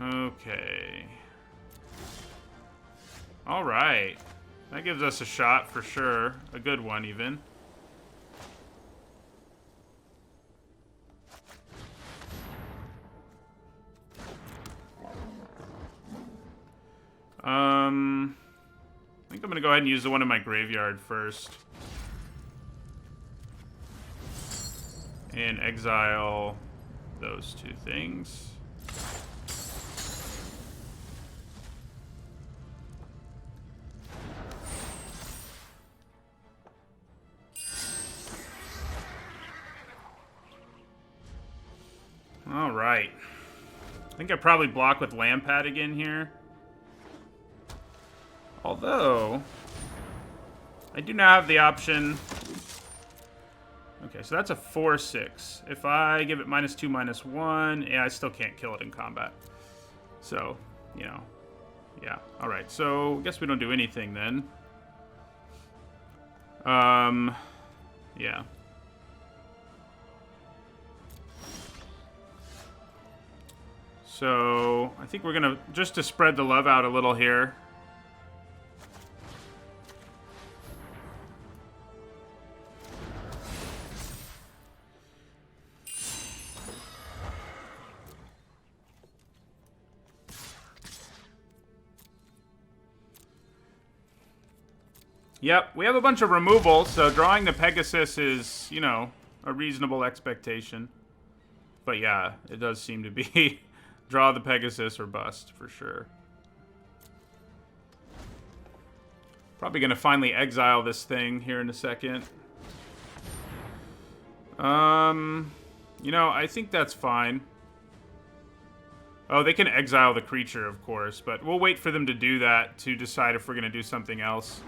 Okay. All right. That gives us a shot for sure. A good one, even. I think I'm gonna go ahead and use the one in my graveyard first. And exile those 2 things. All right. I think I probably block with Lampad again here. Although, I do now have the option. Okay, so that's a 4/6. If I give it -2, -1, yeah, I still can't kill it in combat. So, yeah. All right, so I guess we don't do anything then. Yeah. So, I think we're gonna, just to spread the love out a little here. Yep, we have a bunch of removal, so drawing the Pegasus is, a reasonable expectation. But yeah, it does seem to be draw the Pegasus or bust, for sure. Probably going to finally exile this thing here in a second. I think that's fine. Oh, they can exile the creature, of course, but we'll wait for them to do that to decide if we're going to do something else.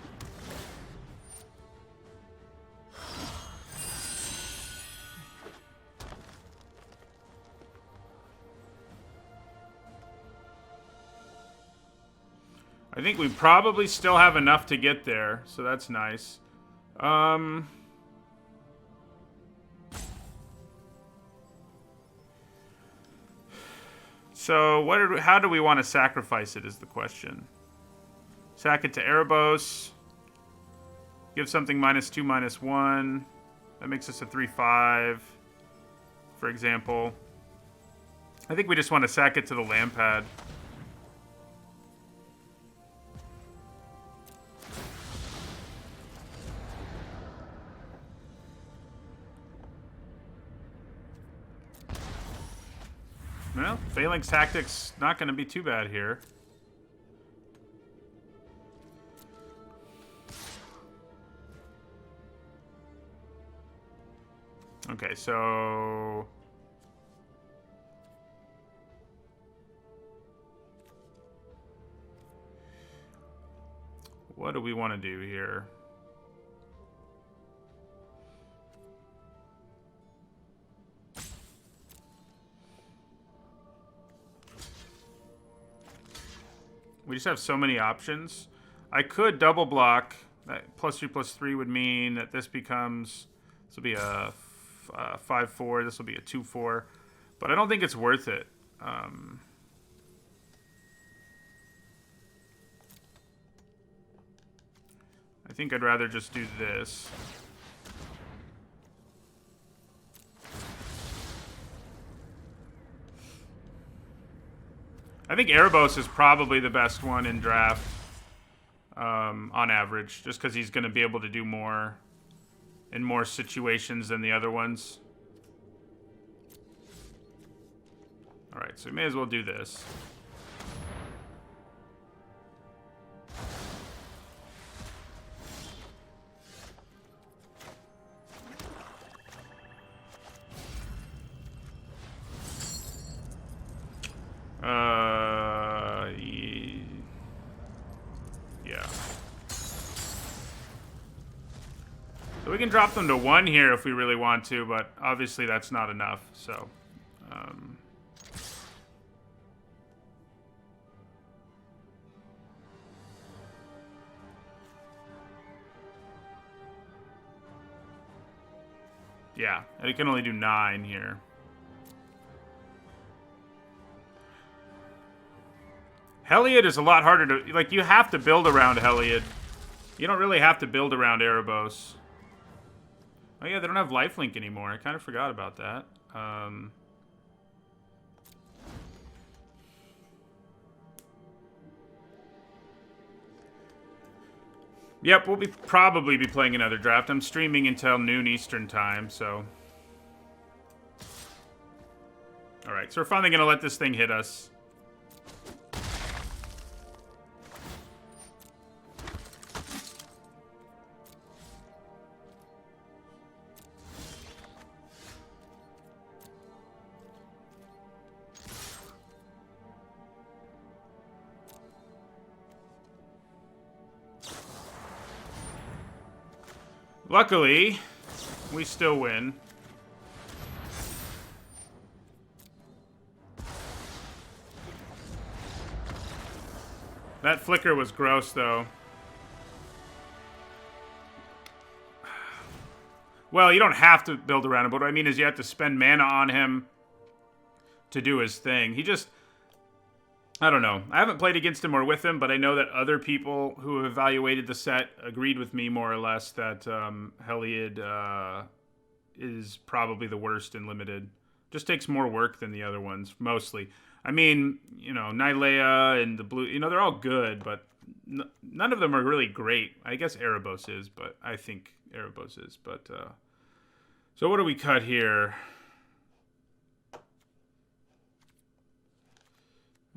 I think we probably still have enough to get there, so that's nice. So how do we want to sacrifice it is the question. Sack it to Erebos. Give something -2, -1. That makes us a 3/5, for example. I think we just want to sack it to the land pad. Well, Phalanx Tactics not going to be too bad here. Okay, so... what do we want to do here? We just have so many options. I could double block. That +3/+3 would mean that this becomes... this will be a 5/4. This will be a 2/4. But I don't think it's worth it. I think I'd rather just do this. I think Erebos is probably the best one in draft, on average, just because he's going to be able to do more in more situations than the other ones. Alright, so we may as well do this. Yeah. So we can drop them to 1 here if we really want to, but obviously that's not enough, so... yeah, and it can only do 9 here. Heliod is a lot harder to... like, you have to build around Heliod. You don't really have to build around Erebos. Oh yeah, they don't have lifelink anymore. I kind of forgot about that. Yep, we'll probably be playing another draft. I'm streaming until noon Eastern time, so... alright, so we're finally going to let this thing hit us. Luckily, we still win. That flicker was gross, though. Well, you don't have to build around him, but what I mean is you have to spend mana on him to do his thing. He just... I don't know. I haven't played against him or with him, but I know that other people who have evaluated the set agreed with me more or less that Heliod is probably the worst in Limited. Just takes more work than the other ones, mostly. I mean, you know, Nylea and the Blue, you know, they're all good, but none of them are really great. I guess Erebos is, but I think Erebos is. But so what do we cut here?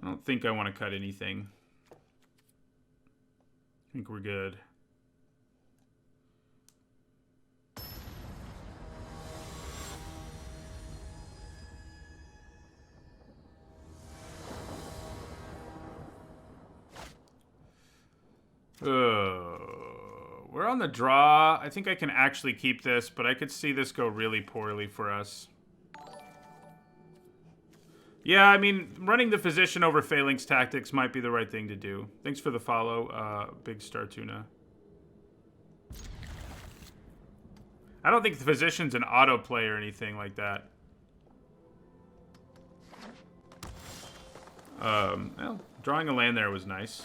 I don't think I want to cut anything. I think we're good. We're on the draw. I think I can actually keep this, but I could see this go really poorly for us. Yeah, I mean, running the physician over Phalanx tactics might be the right thing to do. Thanks for the follow, Big Star Tuna. I don't think the physician's an autoplay or anything like that. Well, drawing a land there was nice.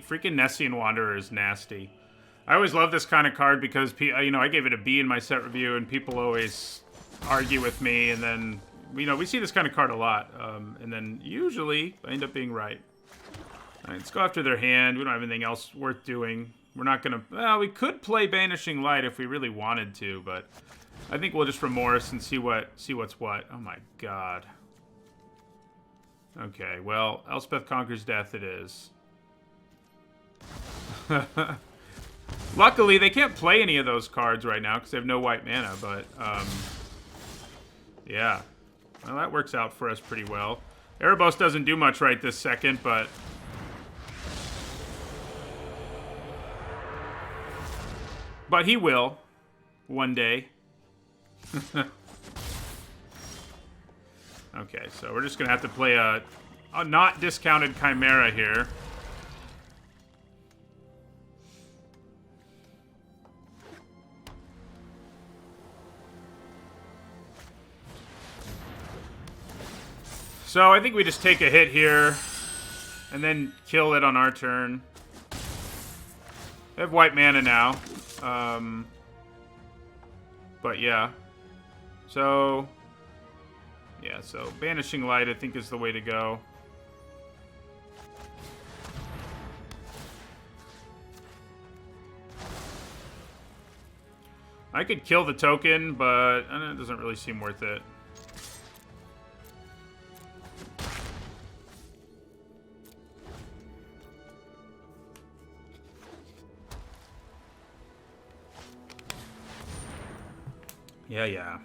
Freaking Nessian Wanderer is nasty. I always love this kind of card because, you know, I gave it a B in my set review, and people always argue with me, and then, you know, we see this kind of card a lot, and then usually I end up being right. All right, let's go after their hand. We don't have anything else worth doing. We're not gonna. Well, we could play Banishing Light if we really wanted to, but I think we'll just Remorse and see what's what. Oh my god. Okay, well, Elspeth Conquers Death it is. Luckily, they can't play any of those cards right now because they have no white mana, but, yeah. Well, that works out for us pretty well. Erebos doesn't do much right this second, but... But he will. One day. Okay, so we're just going to have to play a not discounted Chimera here. So I think we just take a hit here and then kill it on our turn. They have white mana now. But yeah. So, yeah, so Banishing Light I think is the way to go. I could kill the token, but it doesn't really seem worth it. Yeah.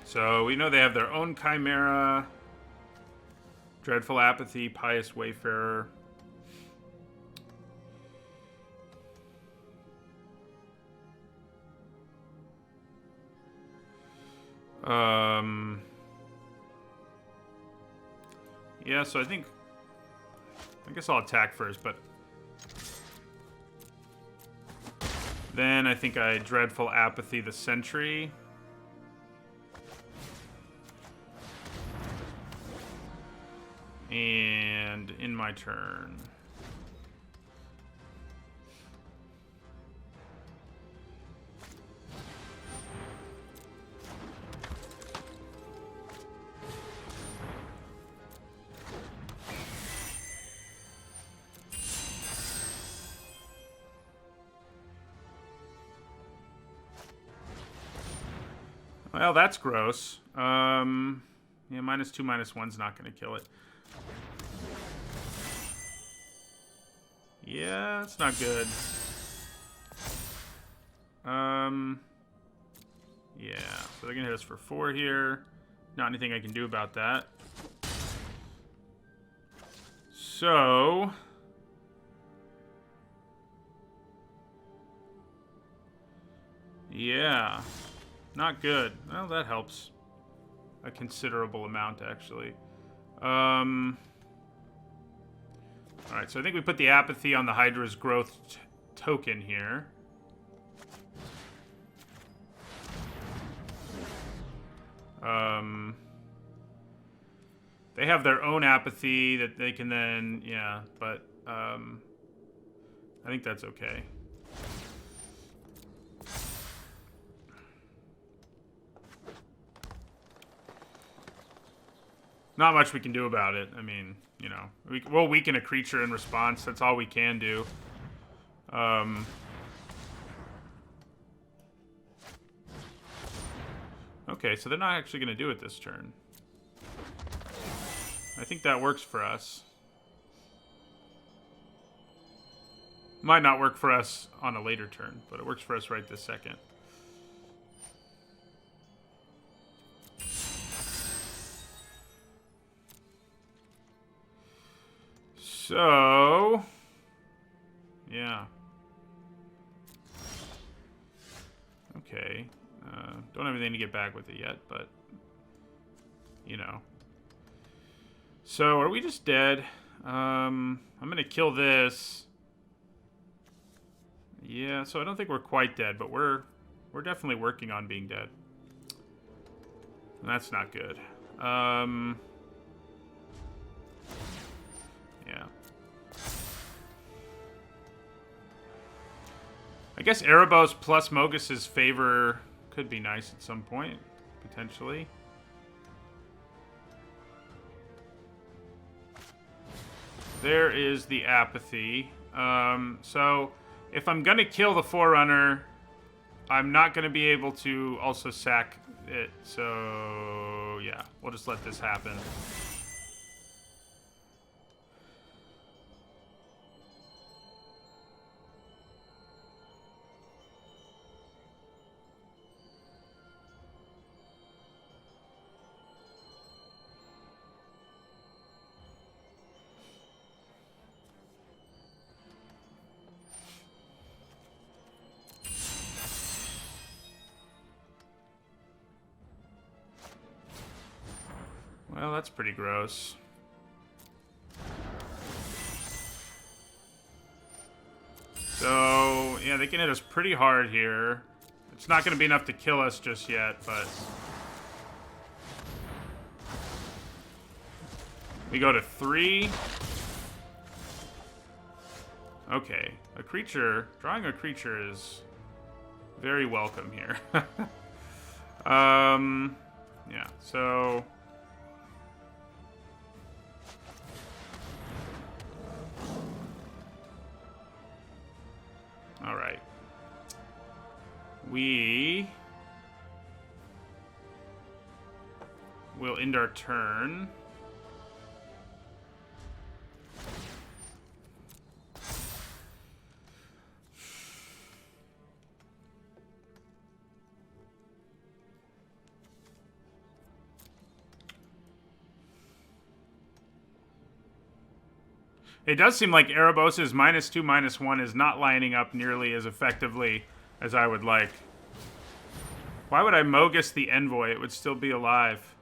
So we know they have their own Chimera, Dreadful Apathy, Pious Wayfarer. Yeah, so I guess I'll attack first, but then I think I Dreadful Apathy the Sentry. And in my turn. Well, that's gross. Yeah, -2, -1's not going to kill it. Yeah, that's not good. Yeah, so they're going to hit us for 4 here. Not anything I can do about that. So... yeah. Not good. Well, that helps. A considerable amount, actually. Alright, so I think we put the Apathy on the Hydra's Growth token here. They have their own Apathy that they can then... yeah, but... I think that's okay. Not much we can do about it. I mean, you know, we'll weaken a creature in response. That's all we can do. Okay, so they're not actually going to do it this turn. I think that works for us. Might not work for us on a later turn, but it works for us right this second. So, yeah. Okay. Don't have anything to get back with it yet, but, you know. So, are we just dead? I'm going to kill this. Yeah, so I don't think we're quite dead, but we're definitely working on being dead. And that's not good. Yeah. I guess Erebos plus Mogus's favor could be nice at some point, potentially. There is the apathy. So if I'm going to kill the Forerunner, I'm not going to be able to also sack it. So, yeah, we'll just let this happen. Well, that's pretty gross. So, yeah, they can hit us pretty hard here. It's not going to be enough to kill us just yet, but... we go to 3. Okay. A creature... drawing a creature is very welcome here. Yeah, so... all right. We will end our turn. It does seem like Erebos' -2/-1 is not lining up nearly as effectively as I would like. Why would I Mogus the Envoy? It would still be alive.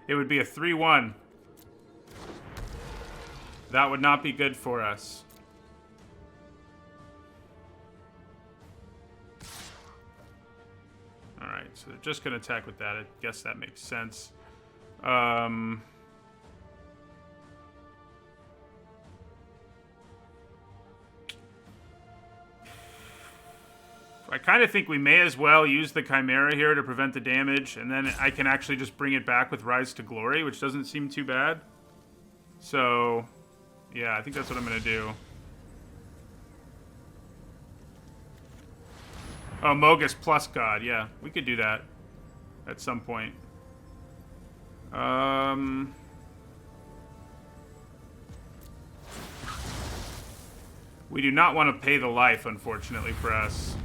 It would be a 3/1. That would not be good for us. Alright, so they're just going to attack with that. I guess that makes sense. I kind of think we may as well use the Chimera here to prevent the damage, and then I can actually just bring it back with Rise to Glory, which doesn't seem too bad. So, yeah, I think that's what I'm going to do. Oh, Mogus plus God, yeah. We could do that at some point. We do not want to pay the life, unfortunately, for us.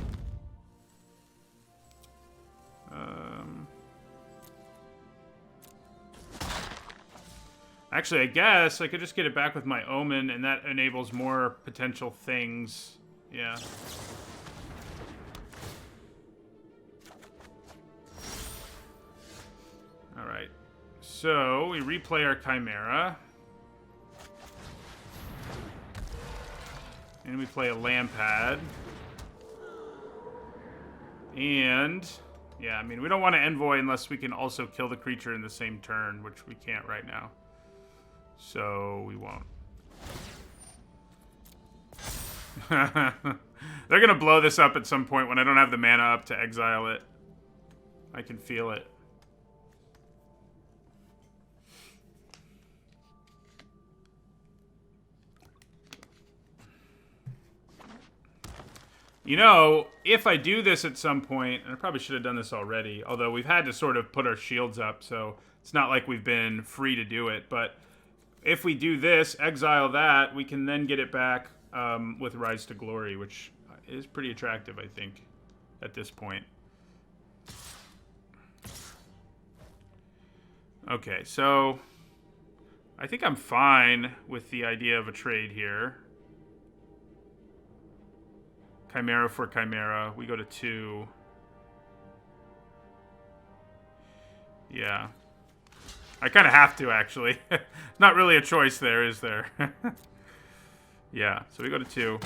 Actually, I guess I could just get it back with my Omen, and that enables more potential things. Yeah. Alright. So, we replay our Chimera. And we play a Lampad. And... yeah, I mean, we don't want to Envoy unless we can also kill the creature in the same turn, which we can't right now. So, we won't. They're going to blow this up at some point when I don't have the mana up to exile it. I can feel it. You know, if I do this at some point, and I probably should have done this already, although we've had to sort of put our shields up, so It's not like we've been free to do it, but if we do this, exile that, we can then get it back with Rise to Glory, which is pretty attractive, I think, at this point. Okay, so I think I'm fine with the idea of a trade here. Chimera for Chimera. We go to 2. Yeah. I kind of have to, actually. Not really a choice there, is there? Yeah, so we go to 2.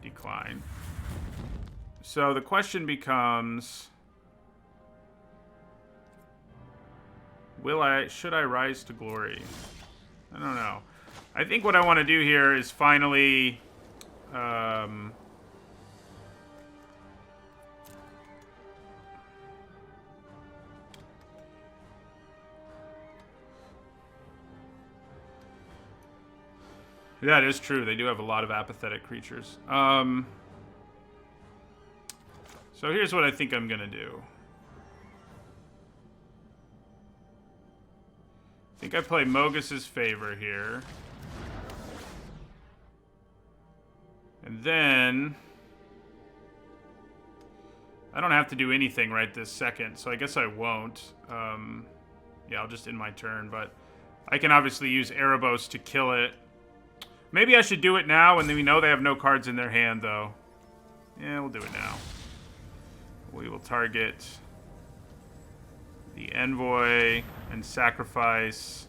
Decline. So the question becomes... should I Rise to Glory? I don't know. I think what I want to do here is finally... that is true. They do have a lot of apathetic creatures. So here's what I think I'm going to do. I think I play Mogus's Favor here. And then... I don't have to do anything right this second, so I guess I won't. Yeah, I'll just end my turn, but... I can obviously use Erebos to kill it. Maybe I should do it now, and then we know they have no cards in their hand, though. Yeah, we'll do it now. We will target the Envoy and sacrifice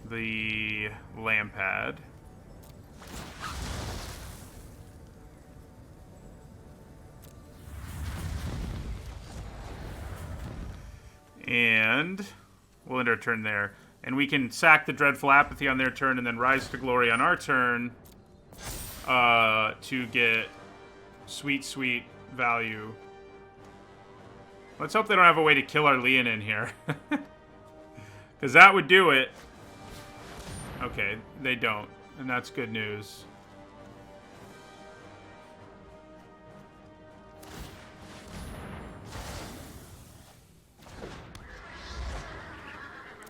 the Lampad. And we'll end our turn there. And we can sack the Dreadful Apathy on their turn and then Rise to Glory on our turn to get sweet, sweet value. Let's hope they don't have a way to kill our Leonin here. Because that would do it. Okay, they don't. And that's good news.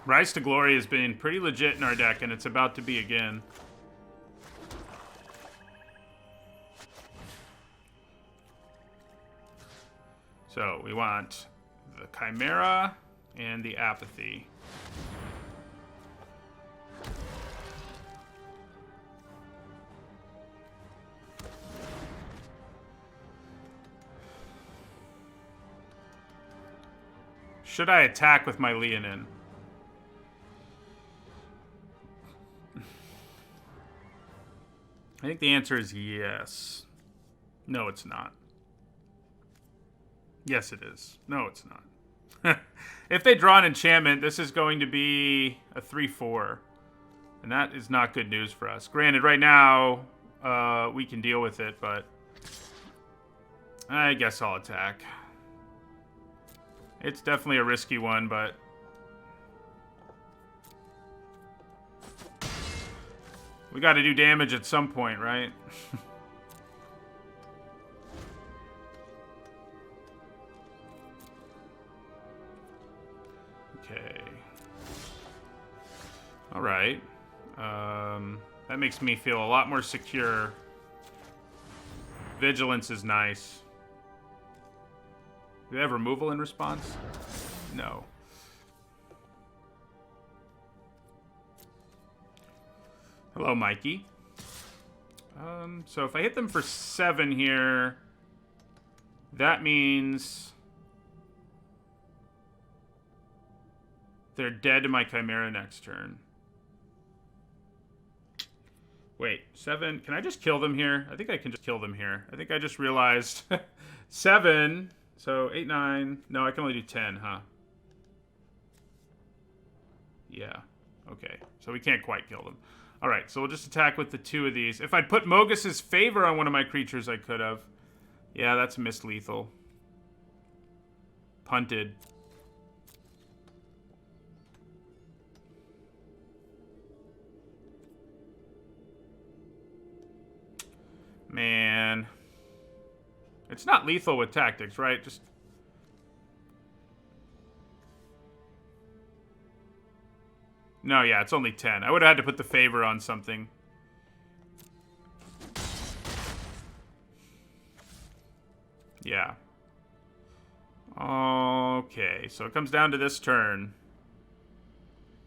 Rise to Glory has been pretty legit in our deck, and it's about to be again. So, we want the Chimera and the Apathy. Should I attack with my Leonin? I think the answer is yes. No, it's not. Yes, it is. No, it's not. If they draw an enchantment, this is going to be a 3/4. And that is not good news for us. Granted, right now, we can deal with it, but I guess I'll attack. It's definitely a risky one, but... we got to do damage at some point, right? Okay. All right. That makes me feel a lot more secure. Vigilance is nice. Do they have removal in response? No. Hello, Mikey. So if I hit them for 7 here, that means they're dead to my Chimera next turn. Wait, 7. Can I just kill them here? I think I can just kill them here. I think I just realized 7. So 8, 9. No, I can only do 10, huh? Yeah. Okay. So we can't quite kill them. All right, so we'll just attack with the 2 of these. If I'd put Mogus's Favor on one of my creatures, I could have. Yeah, that's missed lethal. Punted. Man. It's not lethal with tactics, right? Just... No, yeah, it's only 10. I would have had to put the favor on something. Yeah. Okay, so it comes down to this turn.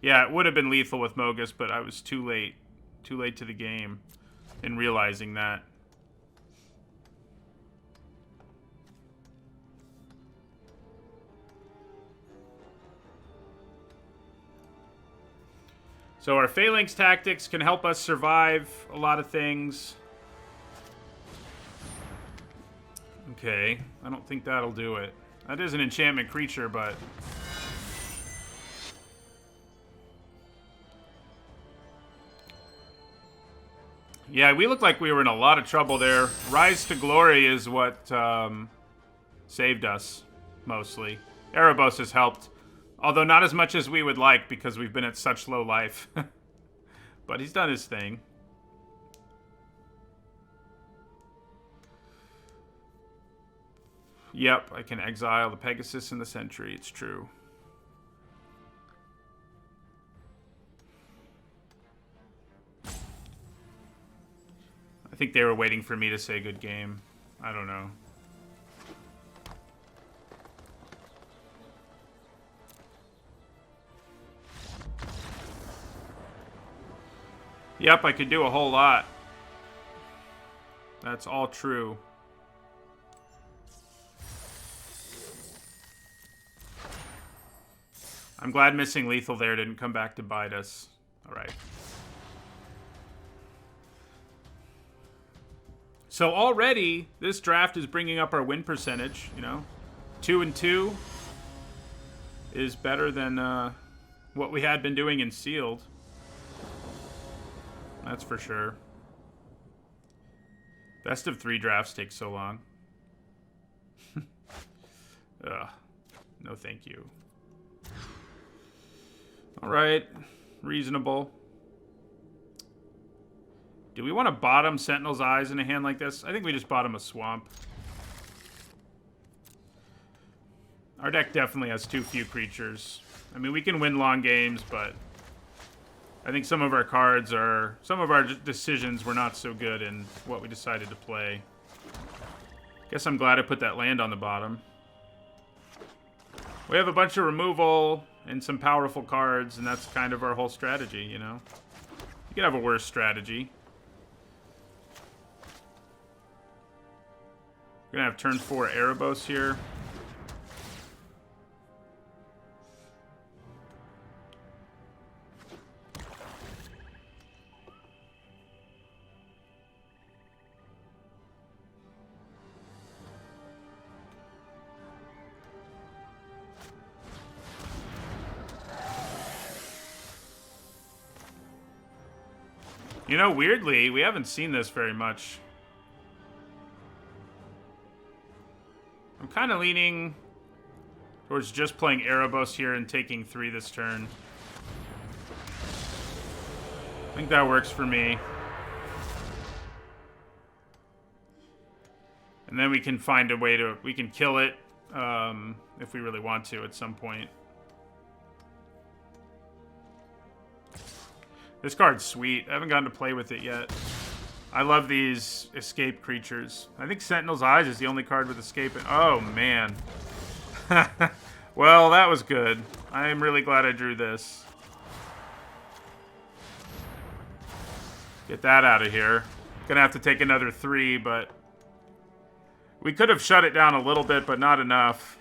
Yeah, it would have been lethal with Mogus, but I was too late. Too late to the game in realizing that. So our Phalanx tactics can help us survive a lot of things. Okay, I don't think that'll do it. That is an enchantment creature, but... Yeah, we looked like we were in a lot of trouble there. Rise to Glory is what saved us, mostly. Erebos has helped. Although not as much as we would like, because we've been at such low life. But he's done his thing. Yep, I can exile the Pegasus and the Sentry. It's true. I think they were waiting for me to say good game. I don't know. Yep, I could do a whole lot. That's all true. I'm glad missing lethal there didn't come back to bite us. All right. So already, this draft is bringing up our win percentage, you know. 2-2 is better than what we had been doing in Sealed. That's for sure. Best of 3 drafts take so long. Ugh. No thank you. Alright. Reasonable. Do we want to bottom Sentinel's Eyes in a hand like this? I think we just bottom a Swamp. Our deck definitely has too few creatures. I mean, we can win long games, but I think some of our cards are... Some of our decisions were not so good in what we decided to play. Guess I'm glad I put that land on the bottom. We have a bunch of removal and some powerful cards, and that's kind of our whole strategy, you know? You could have a worse strategy. We're gonna have turn 4 Erebos here. You know, weirdly, we haven't seen this very much. I'm kind of leaning towards just playing Erebos here and taking 3 this turn. I think that works for me. And then we can find a way to... We can kill it if we really want to at some point. This card's sweet. I haven't gotten to play with it yet. I love these escape creatures. I think Sentinel's Eyes is the only card with escape. Oh, man. Well, that was good. I am really glad I drew this. Get that out of here. Gonna have to take another 3, but... We could have shut it down a little bit, but not enough.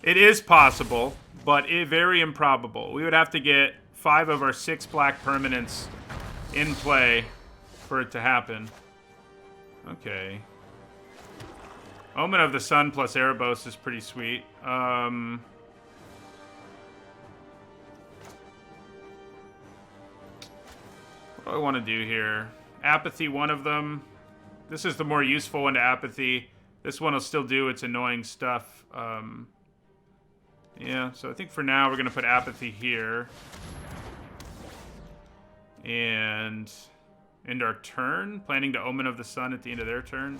It is possible, but very improbable. We would have to get 5 of our 6 black permanents in play for it to happen. Okay. Omen of the Sun plus Erebos is pretty sweet. What do I want to do here? Apathy, one of them. This is the more useful one to Apathy. This one will still do its annoying stuff. Yeah, so I think for now we're going to put Apathy here. And end our turn, planning to Omen of the Sun at the end of their turn.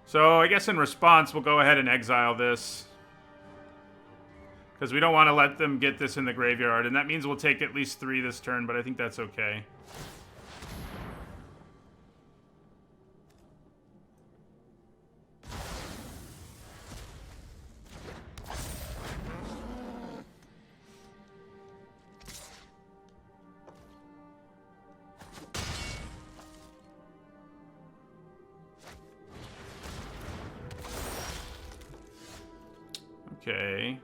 So I guess in response, we'll go ahead and exile this. Because we don't want to let them get this in the graveyard. And that means we'll take at least 3 this turn, but I think that's okay. Okay.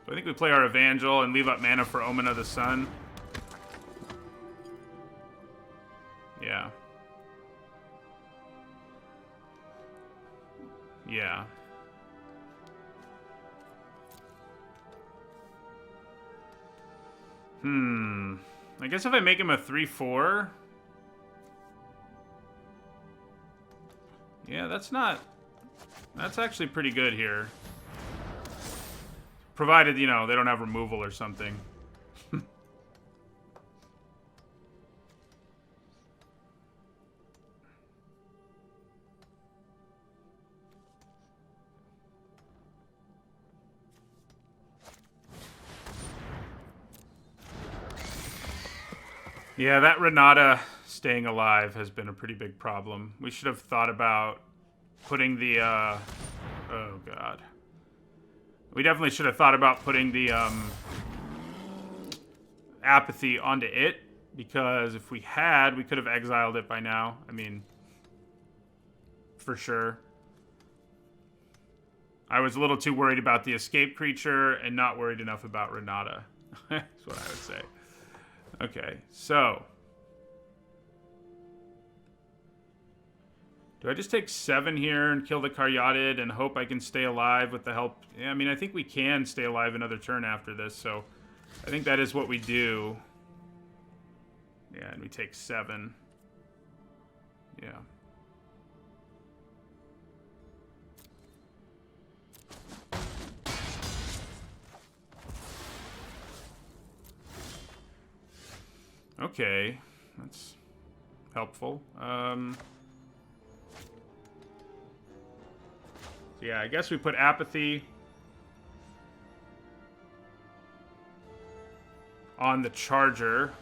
So I think we play our Evangel and leave up mana for Omen of the Sun. Yeah. Yeah. I guess if I make him a 3/4... Yeah, that's not... That's actually pretty good here. Provided, you know, they don't have removal or something. Yeah, that Renata staying alive has been a pretty big problem. We should have thought about putting the, oh god. We definitely should have thought about putting the, Apathy onto it, because if we had, we could have exiled it by now. I mean, for sure. I was a little too worried about the escape creature and not worried enough about Renata. That's what I would say. Okay, so... Do I just take 7 here and kill the Caryatid and hope I can stay alive with the help? Yeah, I mean, I think we can stay alive another turn after this, so I think that is what we do. Yeah, and we take 7. Yeah. Okay, that's helpful. Yeah, I guess we put Apathy on the Charger.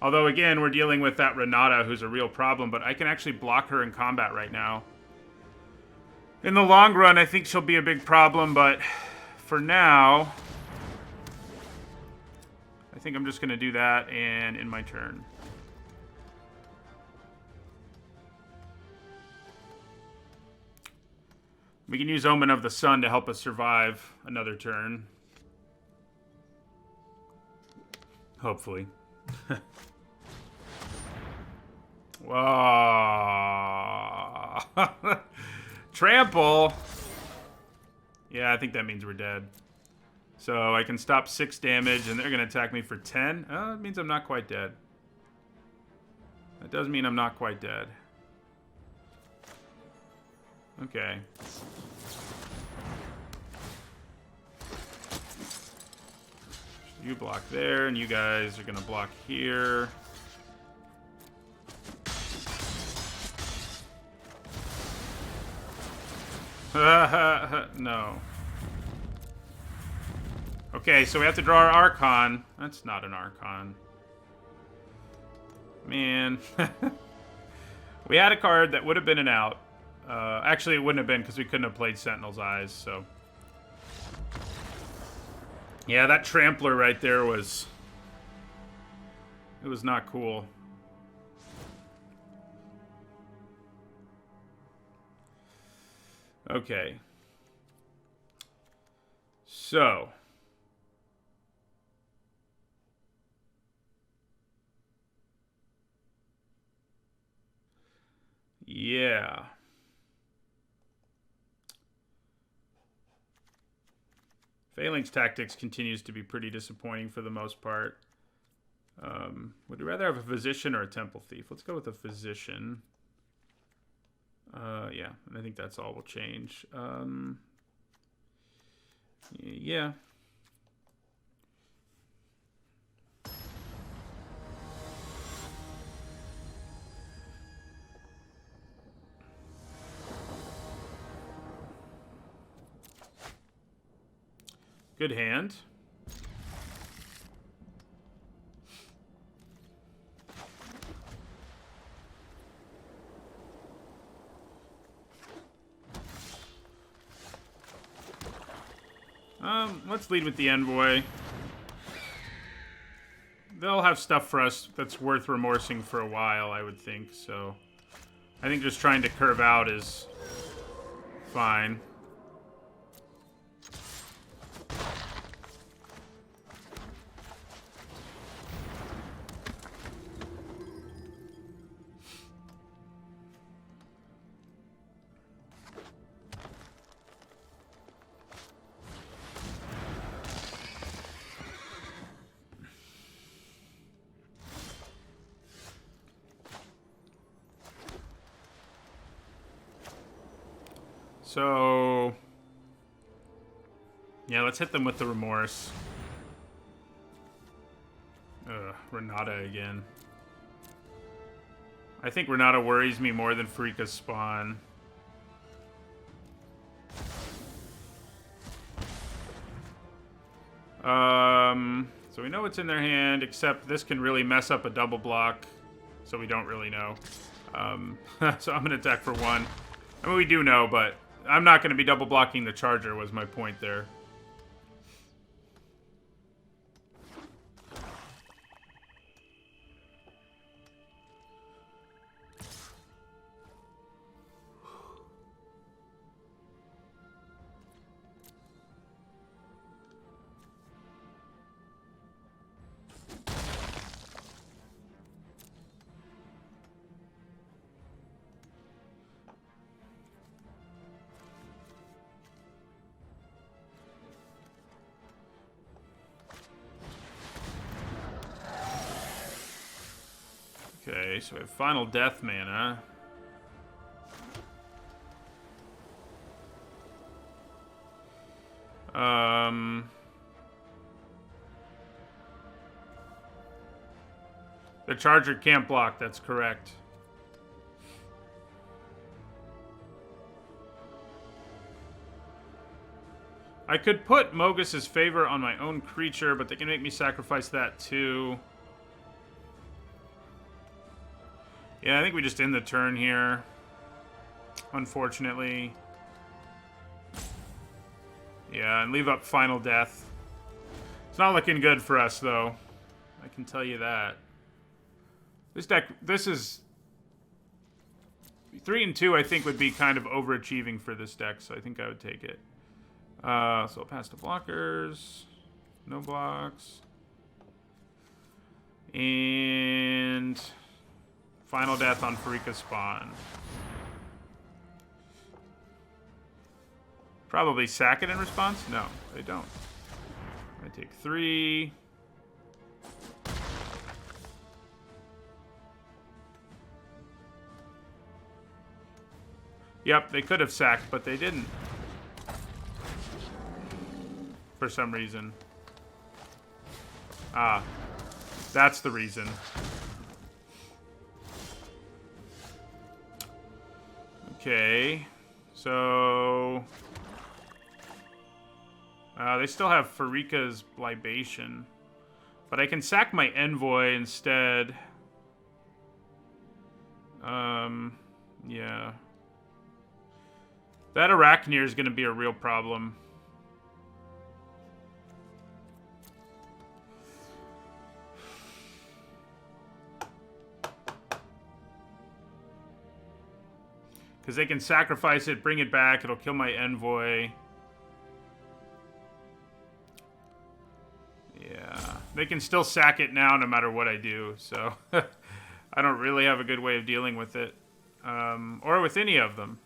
Although, again, we're dealing with that Renata, who's a real problem, but I can actually block her in combat right now. In the long run, I think she'll be a big problem, but for now, I think I'm just going to do that and end my turn. We can use Omen of the Sun to help us survive another turn. Hopefully. Whoa. Trample. Yeah, I think that means we're dead. So I can stop 6 damage, and they're going to attack me for 10. It means I'm not quite dead. That does mean I'm not quite dead. Okay. You block there, and you guys are going to block here. No. Okay, so we have to draw our Archon. That's not an Archon. Man. We had a card that would have been an out. Actually, it wouldn't have been because we couldn't have played Sentinel's Eyes, so... Yeah, that Trampler right there was... It was not cool. Okay. So... Yeah. Phalanx Tactics continues to be pretty disappointing for the most part. Would you rather have a physician or a temple thief? Let's go with a physician. Yeah, and I think that's all will change. Yeah. Good hand. Let's lead with the envoy. They'll have stuff for us that's worth remorsing for a while, I would think, so I think just trying to curve out is fine. So, yeah, let's hit them with the remorse. Renata again. I think Renata worries me more than Farika's spawn. So we know what's in their hand, except this can really mess up a double block, so we don't really know. So I'm gonna attack for 1. I mean, we do know, but I'm not going to be double blocking the charger was my point there. Okay, so we have Final Death mana. The charger can't block, that's correct. I could put Mogus's favor on my own creature, but they can make me sacrifice that too. Yeah, I think we just end the turn here, unfortunately. Yeah, and leave up Final Death. It's not looking good for us, though. I can tell you that. This deck, this is... 3 and 2, I think, would be kind of overachieving for this deck, so I think I would take it. So I'll pass to blockers. No blocks. And... Final Death on Farika's spawn. Probably sack it in response? No, they don't. I take 3. Yep, they could have sacked, but they didn't. For some reason. Ah, that's the reason. Okay, so... they still have Farika's Libation. But I can sack my Envoy instead. Yeah. That Arachneer is going to be a real problem. Because they can sacrifice it, bring it back, it'll kill my Envoy. Yeah. They can still sack it now no matter what I do, so... I don't really have a good way of dealing with it. Or with any of them.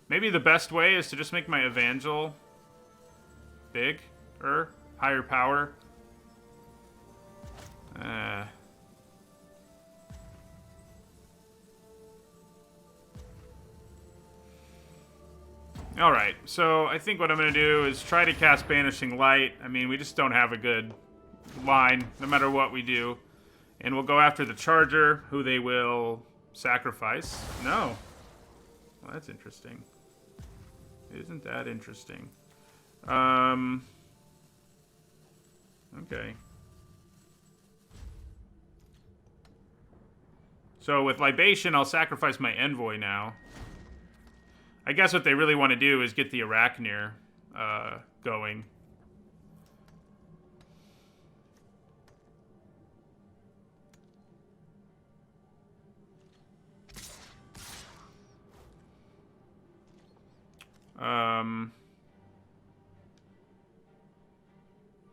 Maybe the best way is to just make my Evangel big, higher power. Alright, so I think what I'm going to do is try to cast Banishing Light. I mean, we just don't have a good line, no matter what we do. And we'll go after the Charger, who they will sacrifice. No. Well, that's interesting. Isn't that interesting? Okay. So with Libation, I'll sacrifice my Envoy now. I guess what they really want to do is get the Arachnir going.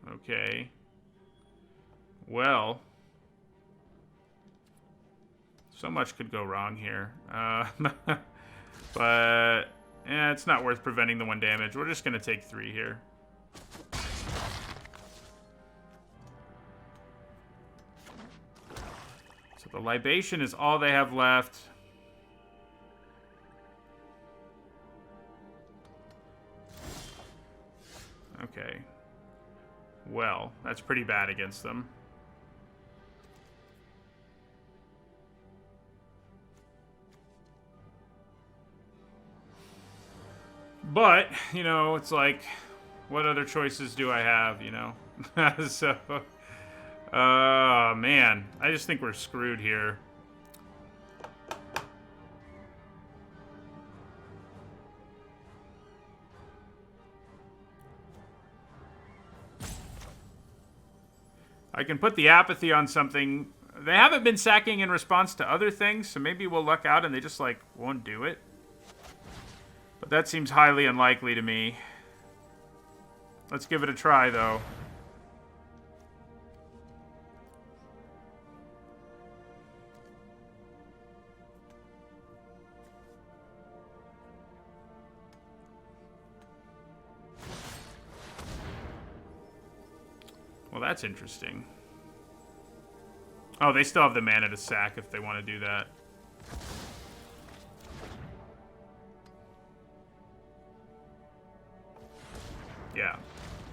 Okay. Well, so much could go wrong here. But, yeah, it's not worth preventing the 1 damage. We're just going to take 3 here. So the Libation is all they have left. Okay. Well, that's pretty bad against them. But, you know, it's like, what other choices do I have, you know? So, man, I just think we're screwed here. I can put the Apathy on something. They haven't been sacking in response to other things, so maybe we'll luck out and they just, like, won't do it. But that seems highly unlikely to me. Let's give it a try, though. Well, that's interesting. Oh, they still have the mana to sack if they want to do that. Yeah.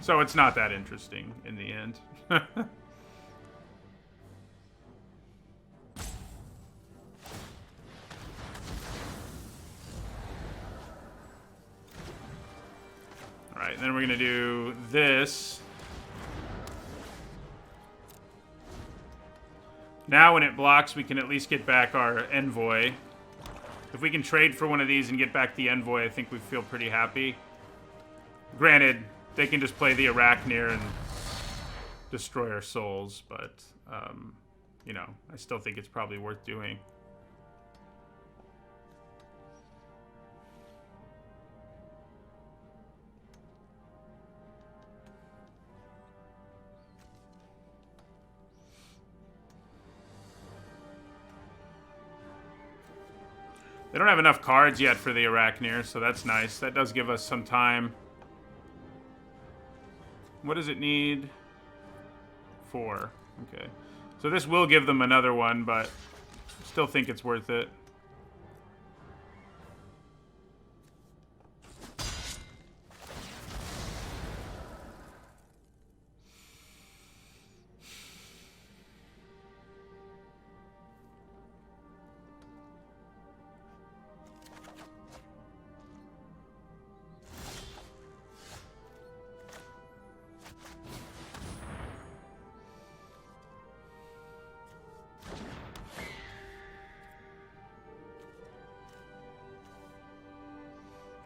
So it's not that interesting in the end. Alright, then we're going to do this. Now when it blocks, we can at least get back our Envoy. If we can trade for one of these and get back the Envoy, I think we feel pretty happy. Granted, they can just play the Arachnir and destroy our souls, but, you know, I still think it's probably worth doing. They don't have enough cards yet for the Arachnir, so that's nice. That does give us some time. What does it need? 4. Okay. So this will give them another one, but still think it's worth it.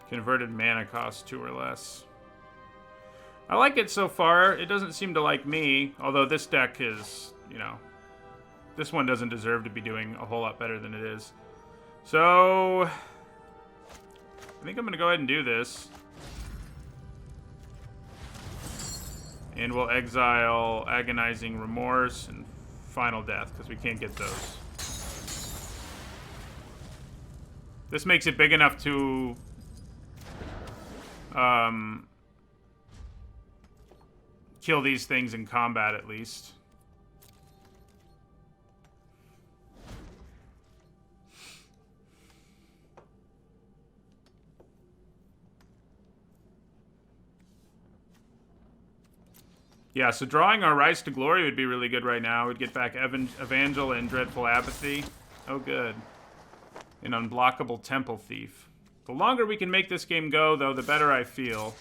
Converted mana cost 2 or less. I like it so far. It doesn't seem to like me, although this deck is, you know, this one doesn't deserve to be doing a whole lot better than it is. So, I think I'm going to go ahead and do this. And we'll exile Agonizing Remorse and Final Death, because we can't get those. This makes it big enough to kill these things in combat, at least. Yeah, so drawing our Rise to Glory would be really good right now. We'd get back Evangel and Dreadful Apathy. Oh, good. An unblockable Temple Thief. The longer we can make this game go, though, the better I feel.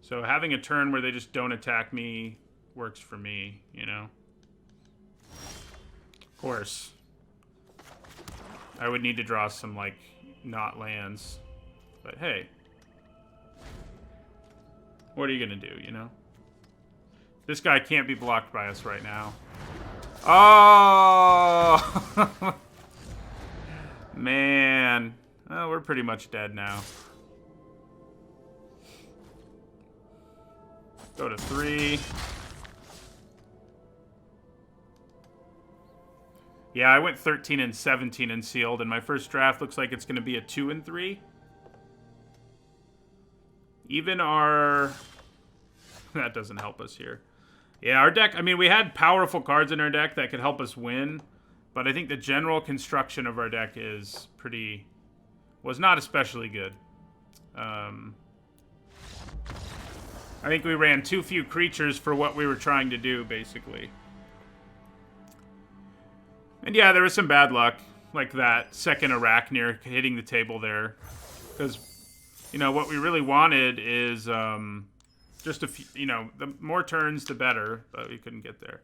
So having a turn where they just don't attack me works for me, you know? Of course. I would need to draw some, like, not lands. But hey. What are you gonna do, you know? This guy can't be blocked by us right now. Oh! Man. Oh, we're pretty much dead now. Go to 3. Yeah, I went 13 and 17 in sealed, and my first draft looks like it's going to be a 2 and 3. Even our... That doesn't help us here. Yeah, our deck... I mean, we had powerful cards in our deck that could help us win, but I think the general construction of our deck is pretty... was not especially good. I think we ran too few creatures for what we were trying to do, basically. And yeah, there was some bad luck, like that second Arachnir hitting the table there. Because, you know, what we really wanted is just a few, you know, the more turns, the better, but we couldn't get there.